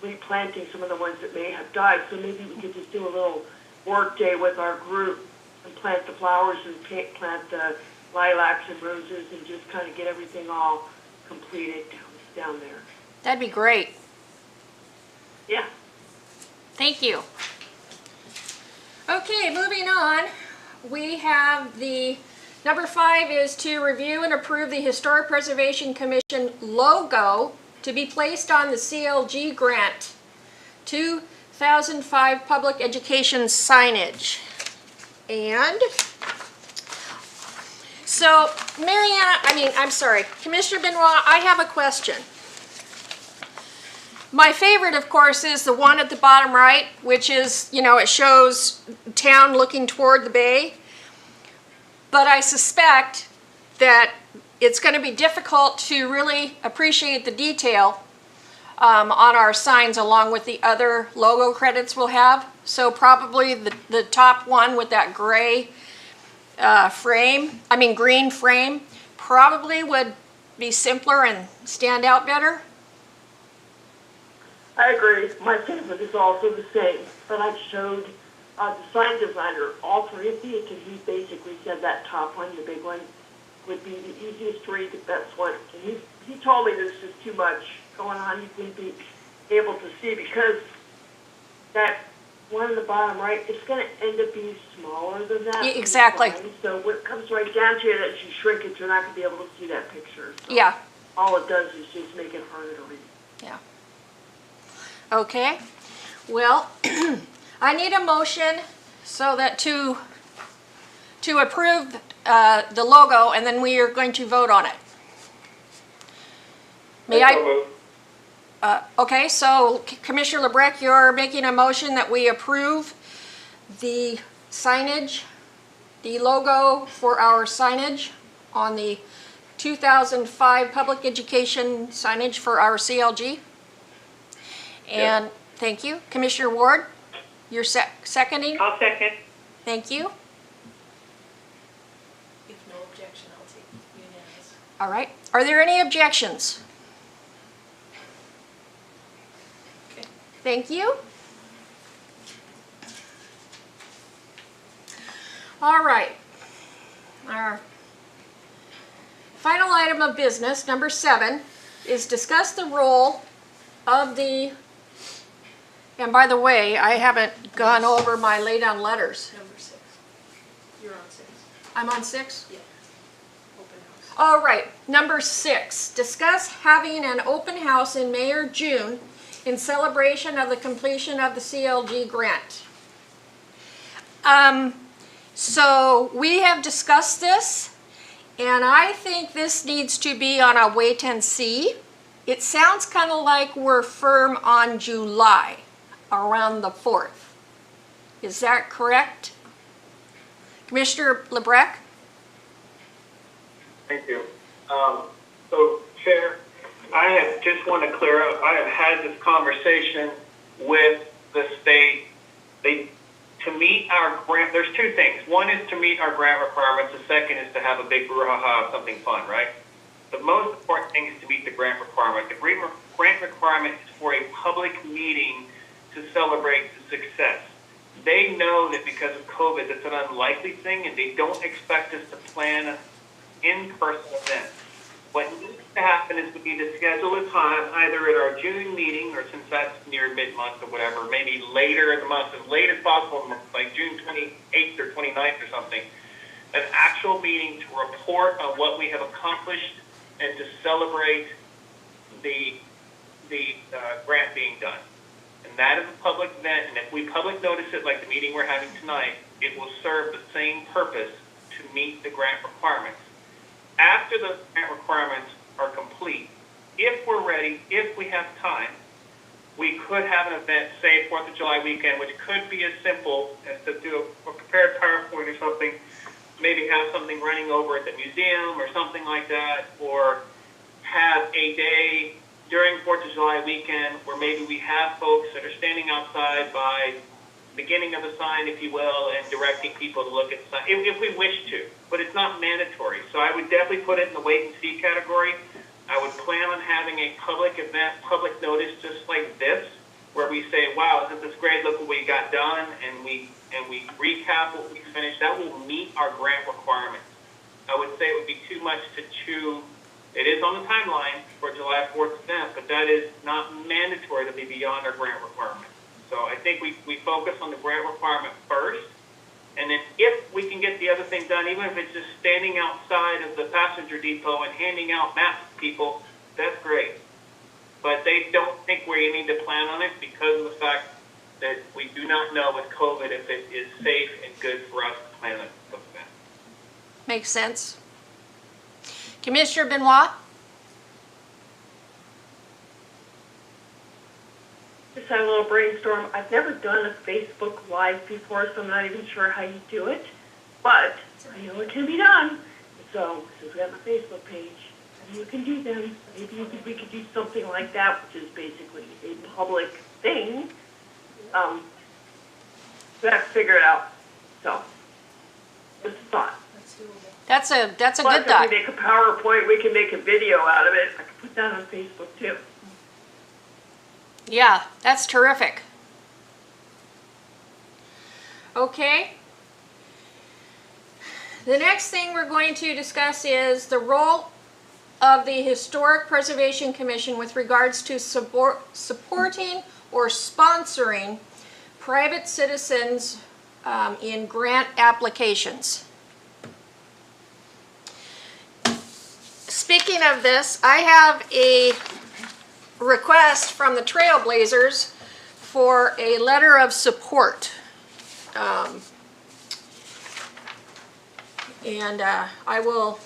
replanting some of the ones that may have died. So maybe we could just do a little work day with our group and plant the flowers and plant the lilacs and roses and just kind of get everything all completed down there. That'd be great. Yeah. Thank you. Okay, moving on. We have the number 5 is to review and approve the Historic Preservation Commission logo to be placed on the CLG grant 2005 public education signage. And so, Commissioner Benoit, I have a question. My favorite, of course, is the one at the bottom right, which is, you know, it shows town looking toward the bay. But I suspect that it's going to be difficult to really appreciate the detail on our signs along with the other logo credits we'll have. So probably the top one with that gray green frame, probably would be simpler and stand out better. I agree. My favorite is also the same, but I showed the sign designer all 3 of these, and he basically said that top one, the big one, would be the easiest to read, the best one. And he told me there's just too much going on. You wouldn't be able to see because that one in the bottom right, it's gonna end up being smaller than that. Yeah, exactly. So when it comes right down to it, as you shrink it, you're not gonna be able to see that picture. So Yeah, all it does is just make it harder to read. yeah. Okay, well, I need a motion so that to approve the logo, and then we are going to vote on it. May So I? moved. Okay, so Commissioner LeBrecq, you're making a motion that we approve the signage, the logo for our signage on the 2005 public education signage for our CLG. And thank you. Commissioner Ward, you're seconding? I'll second. Thank you. If no objection, I'll take unanimous. All right. Are there any objections? Okay. Thank you. All right. Our final item of business, number 7, is discuss the role of the, and by the way, I haven't gone over my lay down letters. Number 6. You're on 6. I'm on 6? Yeah. Open house. All right, number 6, discuss having an open house in May or June in celebration of the completion of the CLG grant. So we have discussed this, and I think this needs to be on a wait and see. It sounds kind of like we're firm on July, around the 4th. Is that correct? Commissioner LeBrecq? Thank you. So, Chair, I just want to clear up, I have had this conversation with the state. To meet our grant, there's 2 things. One is to meet our grant requirements. The second is to have a big brouhaha, something fun, right? The most important thing is to meet the grant requirement. The grant requirement is for a public meeting to celebrate the success. They know that because of COVID, it's an unlikely thing, and they don't expect us to plan an in-person event. What needs to happen is we need to schedule a time, either at our June meeting, or since that's near mid-month or whatever, maybe later in the month, as late as possible, like June 28th or 29th or something, an actual meeting to report on what we have accomplished and to celebrate the grant being done. And that is a public event, and if we public notice it like the meeting we're having tonight, it will serve the same purpose to meet the grant requirements. After the grant requirements are complete, if we're ready, if we have time, we could have an event, say 4th of July weekend, which could be as simple as to do a prepared PowerPoint or something, maybe have something running over at the museum or something like that, or have a day during 4th of July weekend where maybe we have folks that are standing outside by beginning of the sign, if you will, and directing people to look at the sign, if we wish to. But it's not mandatory. So I would definitely put it in the wait and see category. I would plan on having a public event, public notice just like this, where we say, wow, isn't this great? Look what we got done, and we recap what we finished. That will meet our grant requirements. I would say it would be too much to chew. It is on the timeline for July 4th event, but that is not mandatory to be beyond our grant requirement. So I think we focus on the grant requirement first, and then if we can get the other thing done, even if it's just standing outside of the passenger depot and handing out maps to people, that's great. But they don't think we need to plan on it because of the fact that we do not know with COVID if it is safe and good for us to plan an event. Makes sense. Commissioner Benoit? Just had a little brainstorm. I've never done a Facebook Live before, so I'm not even sure how you do it. But I know it can be done. So since we have a Facebook page, you can do them. Maybe we could do something like that, which is basically a public thing. We have to figure it out. So, just a thought. That's doable. That's a Plus, good thought. if we make a PowerPoint, we can make a video out of it. I can put that on Facebook too. Yeah, that's terrific. Okay. The next thing we're going to discuss is the role of the Historic Preservation Commission with regards to supporting or sponsoring private citizens in grant applications. Speaking of this, I have a request from the Trailblazers for a letter of support. And I will,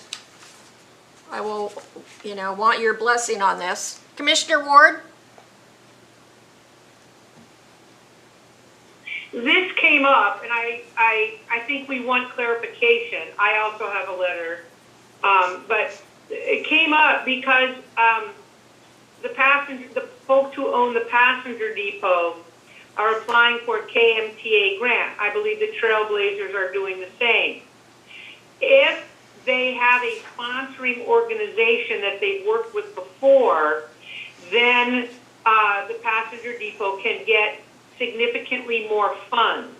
want your blessing on this. Commissioner Ward? This came up, and I think we want clarification. I also have a letter, but it came up because the folks who own the passenger depot are applying for a KMTA grant. I believe the Trailblazers are doing the same. If they have a sponsoring organization that they've worked with before, then the passenger depot can get significantly more funds.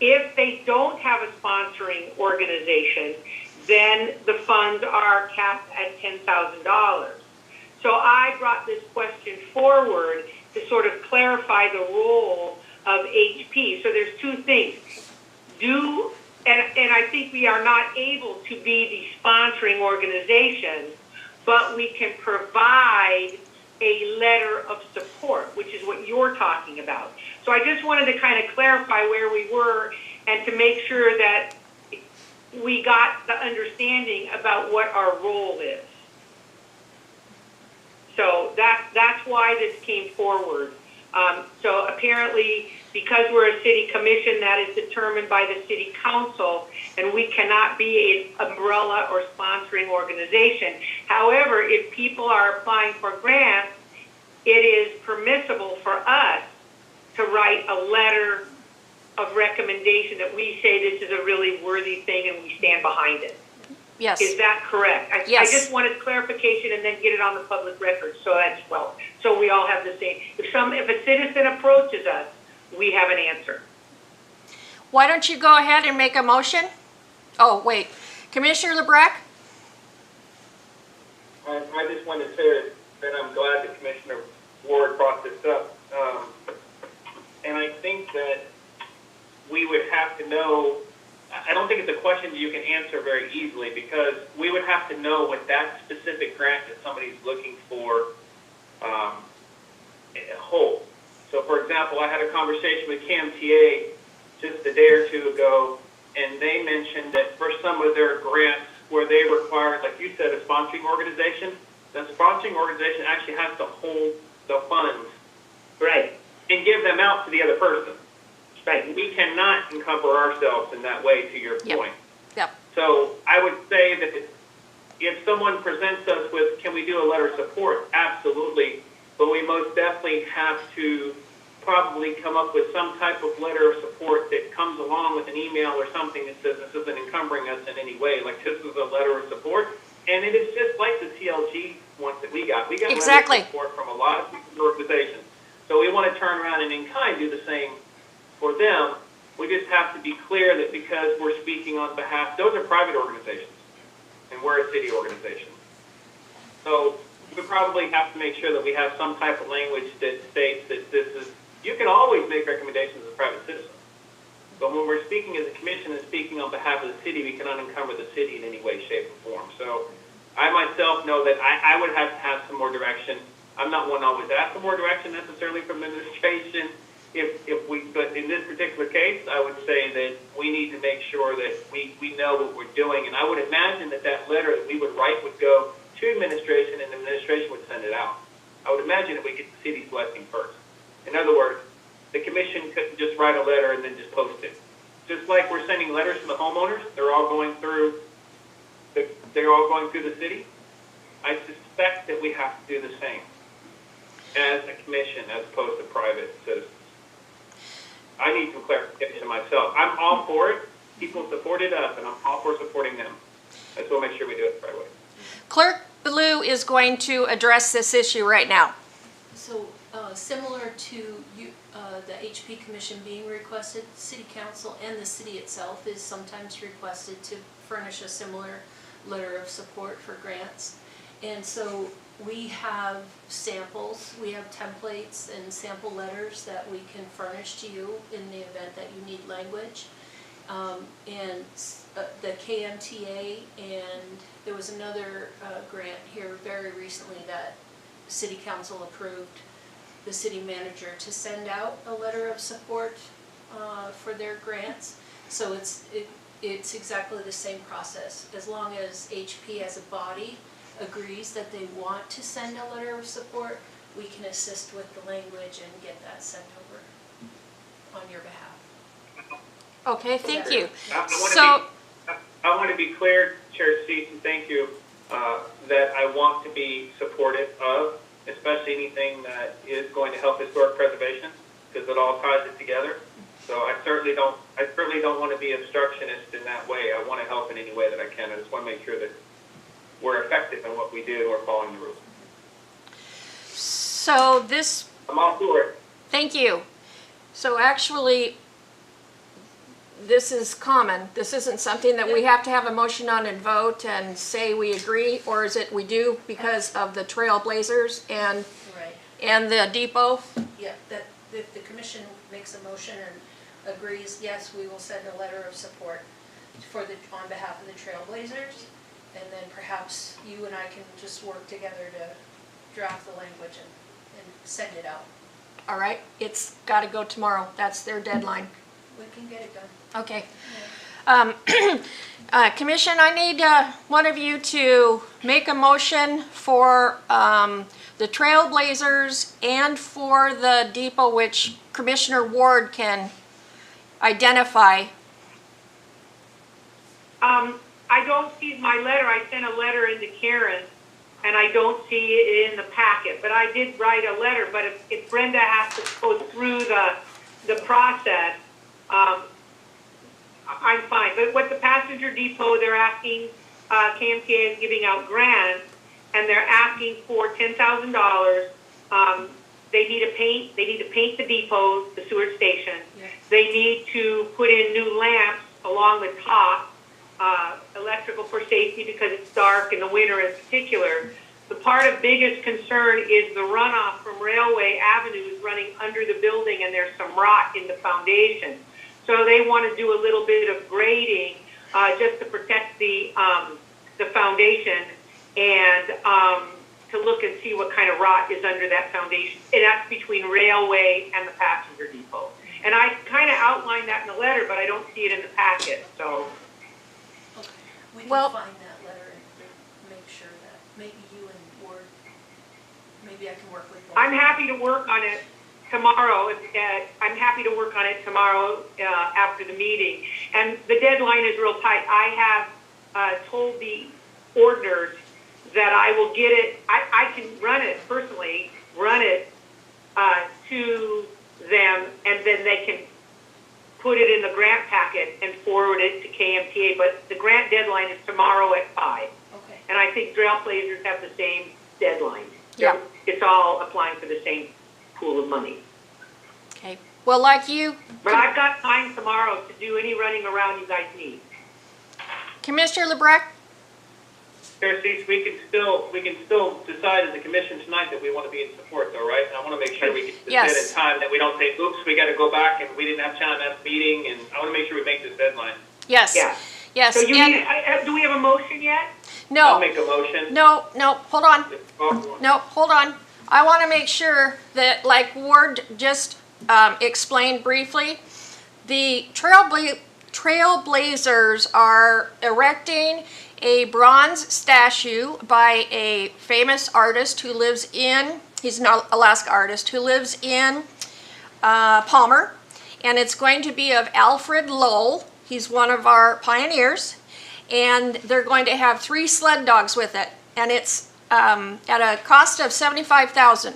If they don't have a sponsoring organization, then the funds are capped at $10,000. So I brought this question forward to sort of clarify the role of HP. So there's two things. And I think we are not able to be the sponsoring organization, but we can provide a letter of support, which is what you're talking about. So I just wanted to kind of clarify where we were and to make sure that we got the understanding about what our role is. So that's why this came forward. So apparently, because we're a city commission, that is determined by the city council, and we cannot be an umbrella or sponsoring organization. However, if people are applying for grants, it is permissible for us to write a letter of recommendation that we say this is a really worthy thing and we stand behind it. Yes. Is that correct? Yes. I just wanted clarification and then get it on the public record, so we all have the same. If a citizen approaches us, we have an answer. Why don't you go ahead and make a motion? Oh, wait. Commissioner LeBrecq? I just wanted to say that I'm glad that Commissioner Ward brought this up. And I think that we would have to know, I don't think it's a question that you can answer very easily, because we would have to know what that specific grant that somebody's looking for holds. So, for example, I had a conversation with KMTA just a day or two ago, and they mentioned that for some of their grants where they require, like you said, a sponsoring organization, the sponsoring organization actually has to hold the funds, Right. and give them out to the other person. Right. We cannot encumber ourselves in that way, to your point. Yep. So I would say that if someone presents us with, can we do a letter of support? Absolutely. But we most definitely have to probably come up with some type of letter of support that comes along with an email or something that says this isn't encumbering us in any way. Like, this is a letter of support. And it is just like the CLG ones that we got. We got exactly. letters of support from a lot of different organizations. So we want to turn around and in kind do the same for them. We just have to be clear that because we're speaking on behalf, those are private organizations, and we're a city organization. So we probably have to make sure that we have some type of language that states that this is, you can always make recommendations as a private citizen. But when we're speaking as a commission and speaking on behalf of the city, we cannot encumber the city in any way, shape, or form. So I myself know that I would have to have some more direction. I'm not one to always ask for more direction necessarily from administration. But in this particular case, I would say that we need to make sure that we know what we're doing. And I would imagine that letter that we would write would go to administration, and the administration would send it out. I would imagine that we get the city's blessing first. In other words, the commission couldn't just write a letter and then just post it. Just like we're sending letters to the homeowners, they're all going through the city. I suspect that we have to do the same as a commission as opposed to private citizens. I need some clarification myself. I'm all for it. People supported us, and I'm all for supporting them. I just want to make sure we do it the right way. Clerk Ballou is going to address this issue right now. So similar to the HP Commission being requested, City Council and the city itself is sometimes requested to furnish a similar letter of support for grants. And so we have samples, we have templates and sample letters that we can furnish to you in the event that you need language. The KMTA, and there was another grant here very recently that City Council approved the city manager to send out a letter of support for their grants. So it's exactly the same process. As long as HP as a body agrees that they want to send a letter of support, we can assist with the language and get that sent over on your behalf. Okay, thank you. I want to be clear, Chair Seat, and thank you, that I want to be supportive of, especially anything that is going to help historic preservation, because it all ties it together. So I certainly don't want to be obstructionist in that way. I want to help in any way that I can. I just want to make sure that we're effective in what we do or following the rules. So this, I'm all for it. thank you. So actually, this is common. This isn't something that we have to have a motion on and vote and say we agree, or is it we do because of the Trailblazers and Right. and the depot? Yeah, that if the commission makes a motion and agrees, yes, we will send a letter of support on behalf of the Trailblazers, and then perhaps you and I can just work together to draft the language and send it out. All right, it's got to go tomorrow. That's their deadline. We can get it done. Okay. Commission, I need one of you to make a motion for the Trailblazers and for the depot, which Commissioner Ward can identify. I don't see my letter. I sent a letter into Karen, and I don't see it in the packet. But I did write a letter. But if Brenda has to go through the process, I'm fine. But what the passenger depot, they're asking, KMTA is giving out grants, and they're asking for $10,000. They need to paint the depot, the sewer station. Yes. They need to put in new lamps along the top, electrical for safety because it's dark in the winter in particular. The part of biggest concern is the runoff from Railway Avenue is running under the building, and there's some rot in the foundation. So they want to do a little bit of grading just to protect the foundation and to look and see what kind of rot is under that foundation. And that's between Railway and the passenger depot. And I kind of outlined that in the letter, but I don't see it in the packet. So Okay. We can Well- find that letter and make sure that maybe you and Ward, maybe I can work with both. I'm happy to work on it tomorrow. I'm happy to work on it tomorrow after the meeting. And the deadline is real tight. I have told the ordiners that I will get it. I can run it personally, to them, and then they can put it in the grant packet and forward it to KMTA. But the grant deadline is tomorrow at 5. Okay. And I think Trailblazers have the same deadline. Yeah. It's all applying for the same pool of money. Okay. Well, like you, But I've got time tomorrow to do any running around you guys need. Commissioner LeBrecq? Chair Seats, we can still decide as a commission tonight that we want to be in support, though, right? And I want to make sure we get this Yes. in time, that we don't say, oops, we got to go back and we didn't have time at the meeting, and I want to make sure we make this deadline. Yes. Yeah. Yes. So you and- need, do we have a motion yet? I'll no, make a motion. no, hold on. No, hold on. I want to make sure that, like Ward just explained briefly, the Trailblazers are erecting a bronze statue by a famous artist who lives in, he's an Alaska artist, who lives in Palmer, and it's going to be of Alfred Lowell. He's one of our pioneers, and they're going to have 3 sled dogs with it, and it's at a cost of $75,000.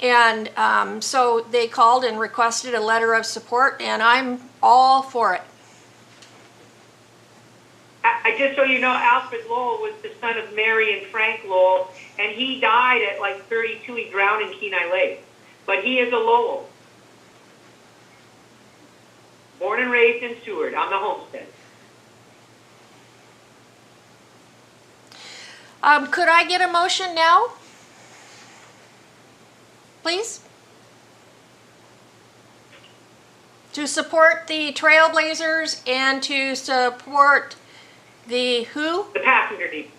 And so they called and requested a letter of support, and I'm all for it. I just so you know, Alfred Lowell was the son of Mary and Frank Lowell, and he died at like 32. He drowned in Kenai Lake. But he is a Lowell. Born and raised in Seward on the homestead. Could I get a motion now? Please? To support the Trailblazers and to support the who? The passenger depot.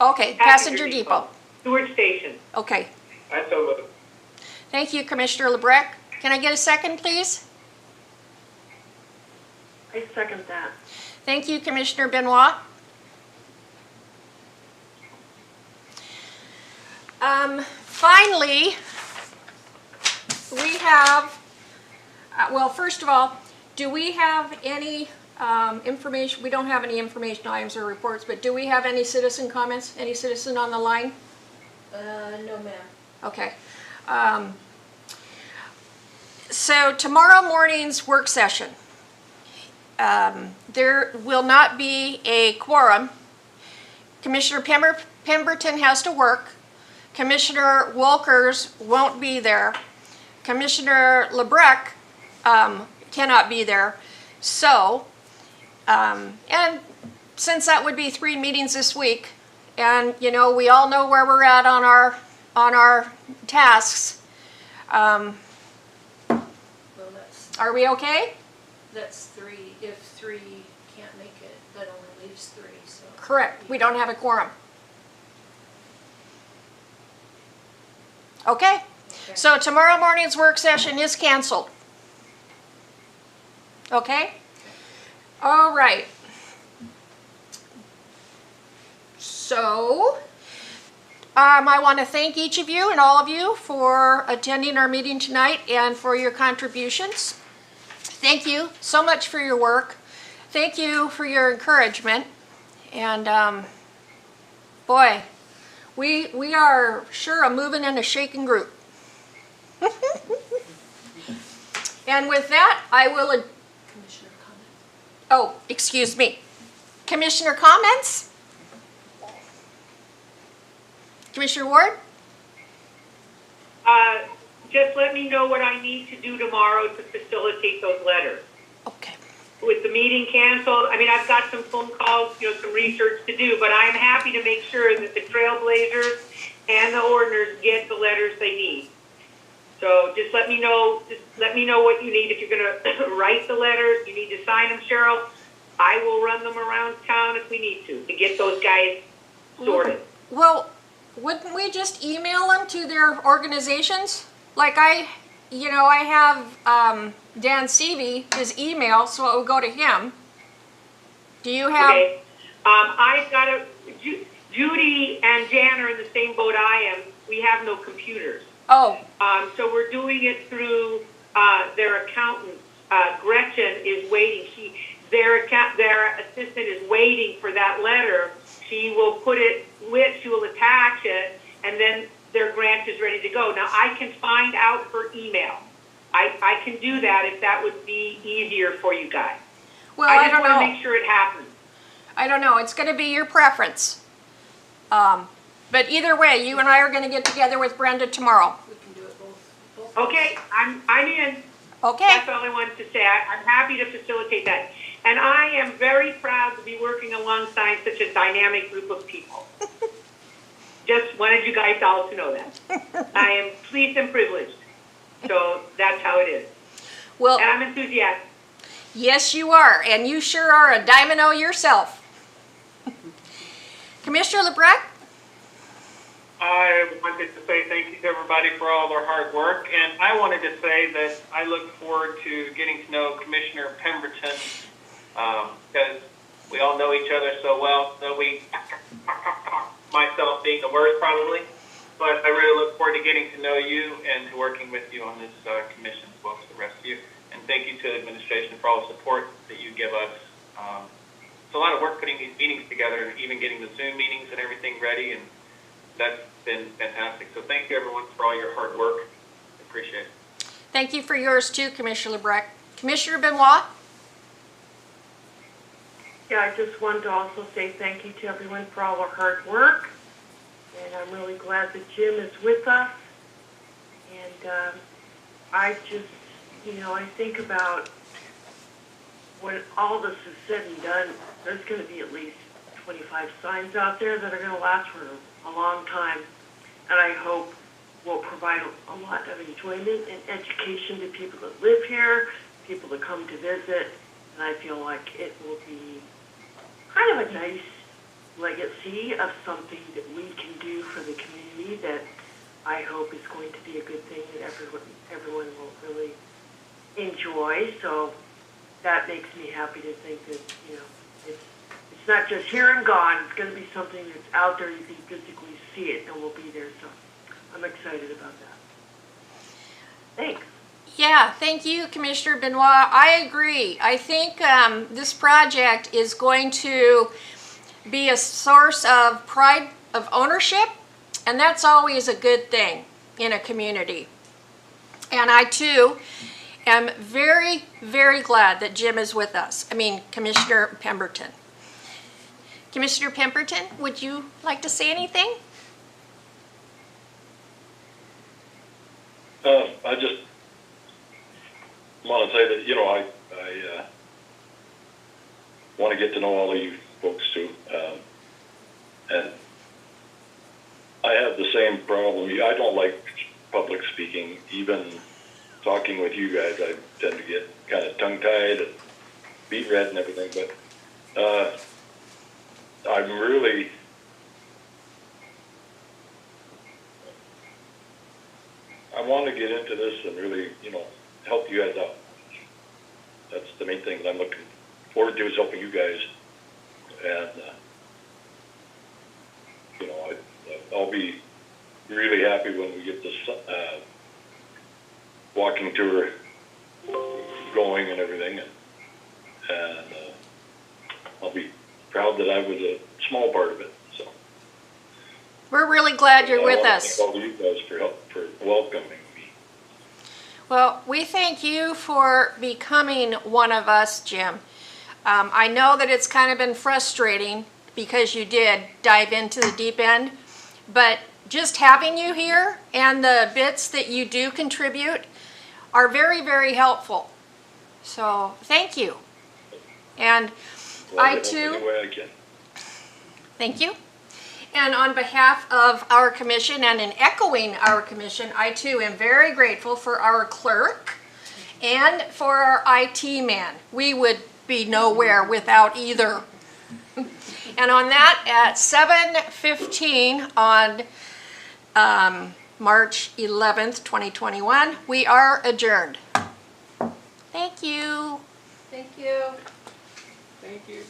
Okay, passenger depot. Seward Station. Okay. I so moved. Thank you, Commissioner LeBrecq. Can I get a second, please? I second that. Thank you, Commissioner Benoit. Finally, we have, well, first of all, do we have any information? We don't have any information items or reports, but do we have any citizen comments? Any citizen on the line? No, ma'am. Okay. So tomorrow morning's work session, there will not be a quorum. Commissioner Pemberton has to work. Commissioner Walkers won't be there. Commissioner LeBrecq cannot be there. So, and since that would be 3 meetings this week, and you know, we all know where we're at on our tasks. Well, Are we okay? that's 3. If 3 can't make it, that only leaves 3, so. Correct. We don't have a quorum. Okay. So tomorrow morning's work session is canceled. Okay? All right. So, I want to thank each of you and all of you for attending our meeting tonight and for your contributions. Thank you so much for your work. Thank you for your encouragement. And boy, we are sure a moving and a shaking group. And with that, I will. Commissioner comment? Oh, excuse me. Commissioner comments? Commissioner Ward? Just let me know what I need to do tomorrow to facilitate those letters. Okay. With the meeting canceled, I mean, I've got some phone calls, some research to do, but I'm happy to make sure that the Trailblazers and the Ordners get the letters they need. So just let me know what you need. If you're going to write the letters, you need to sign them, Cheryl. I will run them around town if we need to get those guys sorted. Well, wouldn't we just email them to their organizations? Like I have Dan Seavey, his email, so it will go to him. Do you have? Okay. I've got Judy and Jan are in the same boat I am. We have no computers. Oh. So we're doing it through their accountant. Gretchen is waiting. Their assistant is waiting for that letter. She will she will attach it, and then their grant is ready to go. Now, I can find out her email. I can do that if that would be easier for you guys. Well, I just don't want know. to make sure it happens. I don't know. It's going to be your preference. But either way, you and I are going to get together with Brenda tomorrow. We can do it both. Okay, I'm in. Okay. That's all I wanted to say. I'm happy to facilitate that. And I am very proud to be working alongside such a dynamic group of people. Just wanted you guys all to know that. I am pleased and privileged. So that's how it is. Well, And I'm enthusiastic. yes, you are. And you sure are a dynamo yourself. Commissioner LeBrecq? I wanted to say thank you to everybody for all their hard work, and I wanted to say that I look forward to getting to know Commissioner Pemberton, because we all know each other so well. So myself being the worst probably, but I really look forward to getting to know you and to working with you on this commission as well as the rest of you. And thank you to the administration for all the support that you give us. It's a lot of work putting these meetings together and even getting the Zoom meetings and everything ready, and that's been fantastic. So thank you everyone for all your hard work. I appreciate it. Thank you for yours too, Commissioner LeBrecq. Commissioner Benoit? Yeah, I just wanted to also say thank you to everyone for all their hard work. And I'm really glad that Jim is with us. And I just, I think about when all this is said and done, there's going to be at least 25 signs out there that are going to last for a long time, and I hope will provide a lot of enjoyment and education to people that live here, people that come to visit, and I feel like it will be kind of a nice legacy of something that we can do for the community that I hope is going to be a good thing that everyone will really enjoy. So that makes me happy to think that, you know, it's not just here and gone. It's going to be something that's out there. You can physically see it and will be there. So I'm excited about that. Thanks. Yeah, thank you, Commissioner Benoit. I agree. I think this project is going to be a source of pride of ownership, and that's always a good thing in a community. And I too am very, very glad that Jim is with us. I mean, Commissioner Pemberton. Commissioner Pemberton, would you like to say anything? I just want to say that, you know, I want to get to know all of you folks too. And I have the same problem. I don't like public speaking. Even talking with you guys, I tend to get kind of tongue-tied and beat red and everything. But I'm really... I want to get into this and really, you know, help you guys out. That's the main thing that I'm looking forward to, is helping you guys. And, you know, I'll be really happy when we get this walking tour going and everything. And I'll be proud that I was a small part of it. So We're really glad you're with us. I want to thank all of you guys for welcoming me. Well, we thank you for becoming one of us, Jim. I know that it's kind of been frustrating because you did dive into the deep end, but just having you here and the bits that you do contribute are very, very helpful. So thank you. And I too, Any way I can. thank you. And on behalf of our commission and in echoing our commission, I too am very grateful for our clerk and for our IT man. We would be nowhere without either. And on that, at 7:15 on March 11th, 2021, we are adjourned. Thank you. Thank you. Thank you.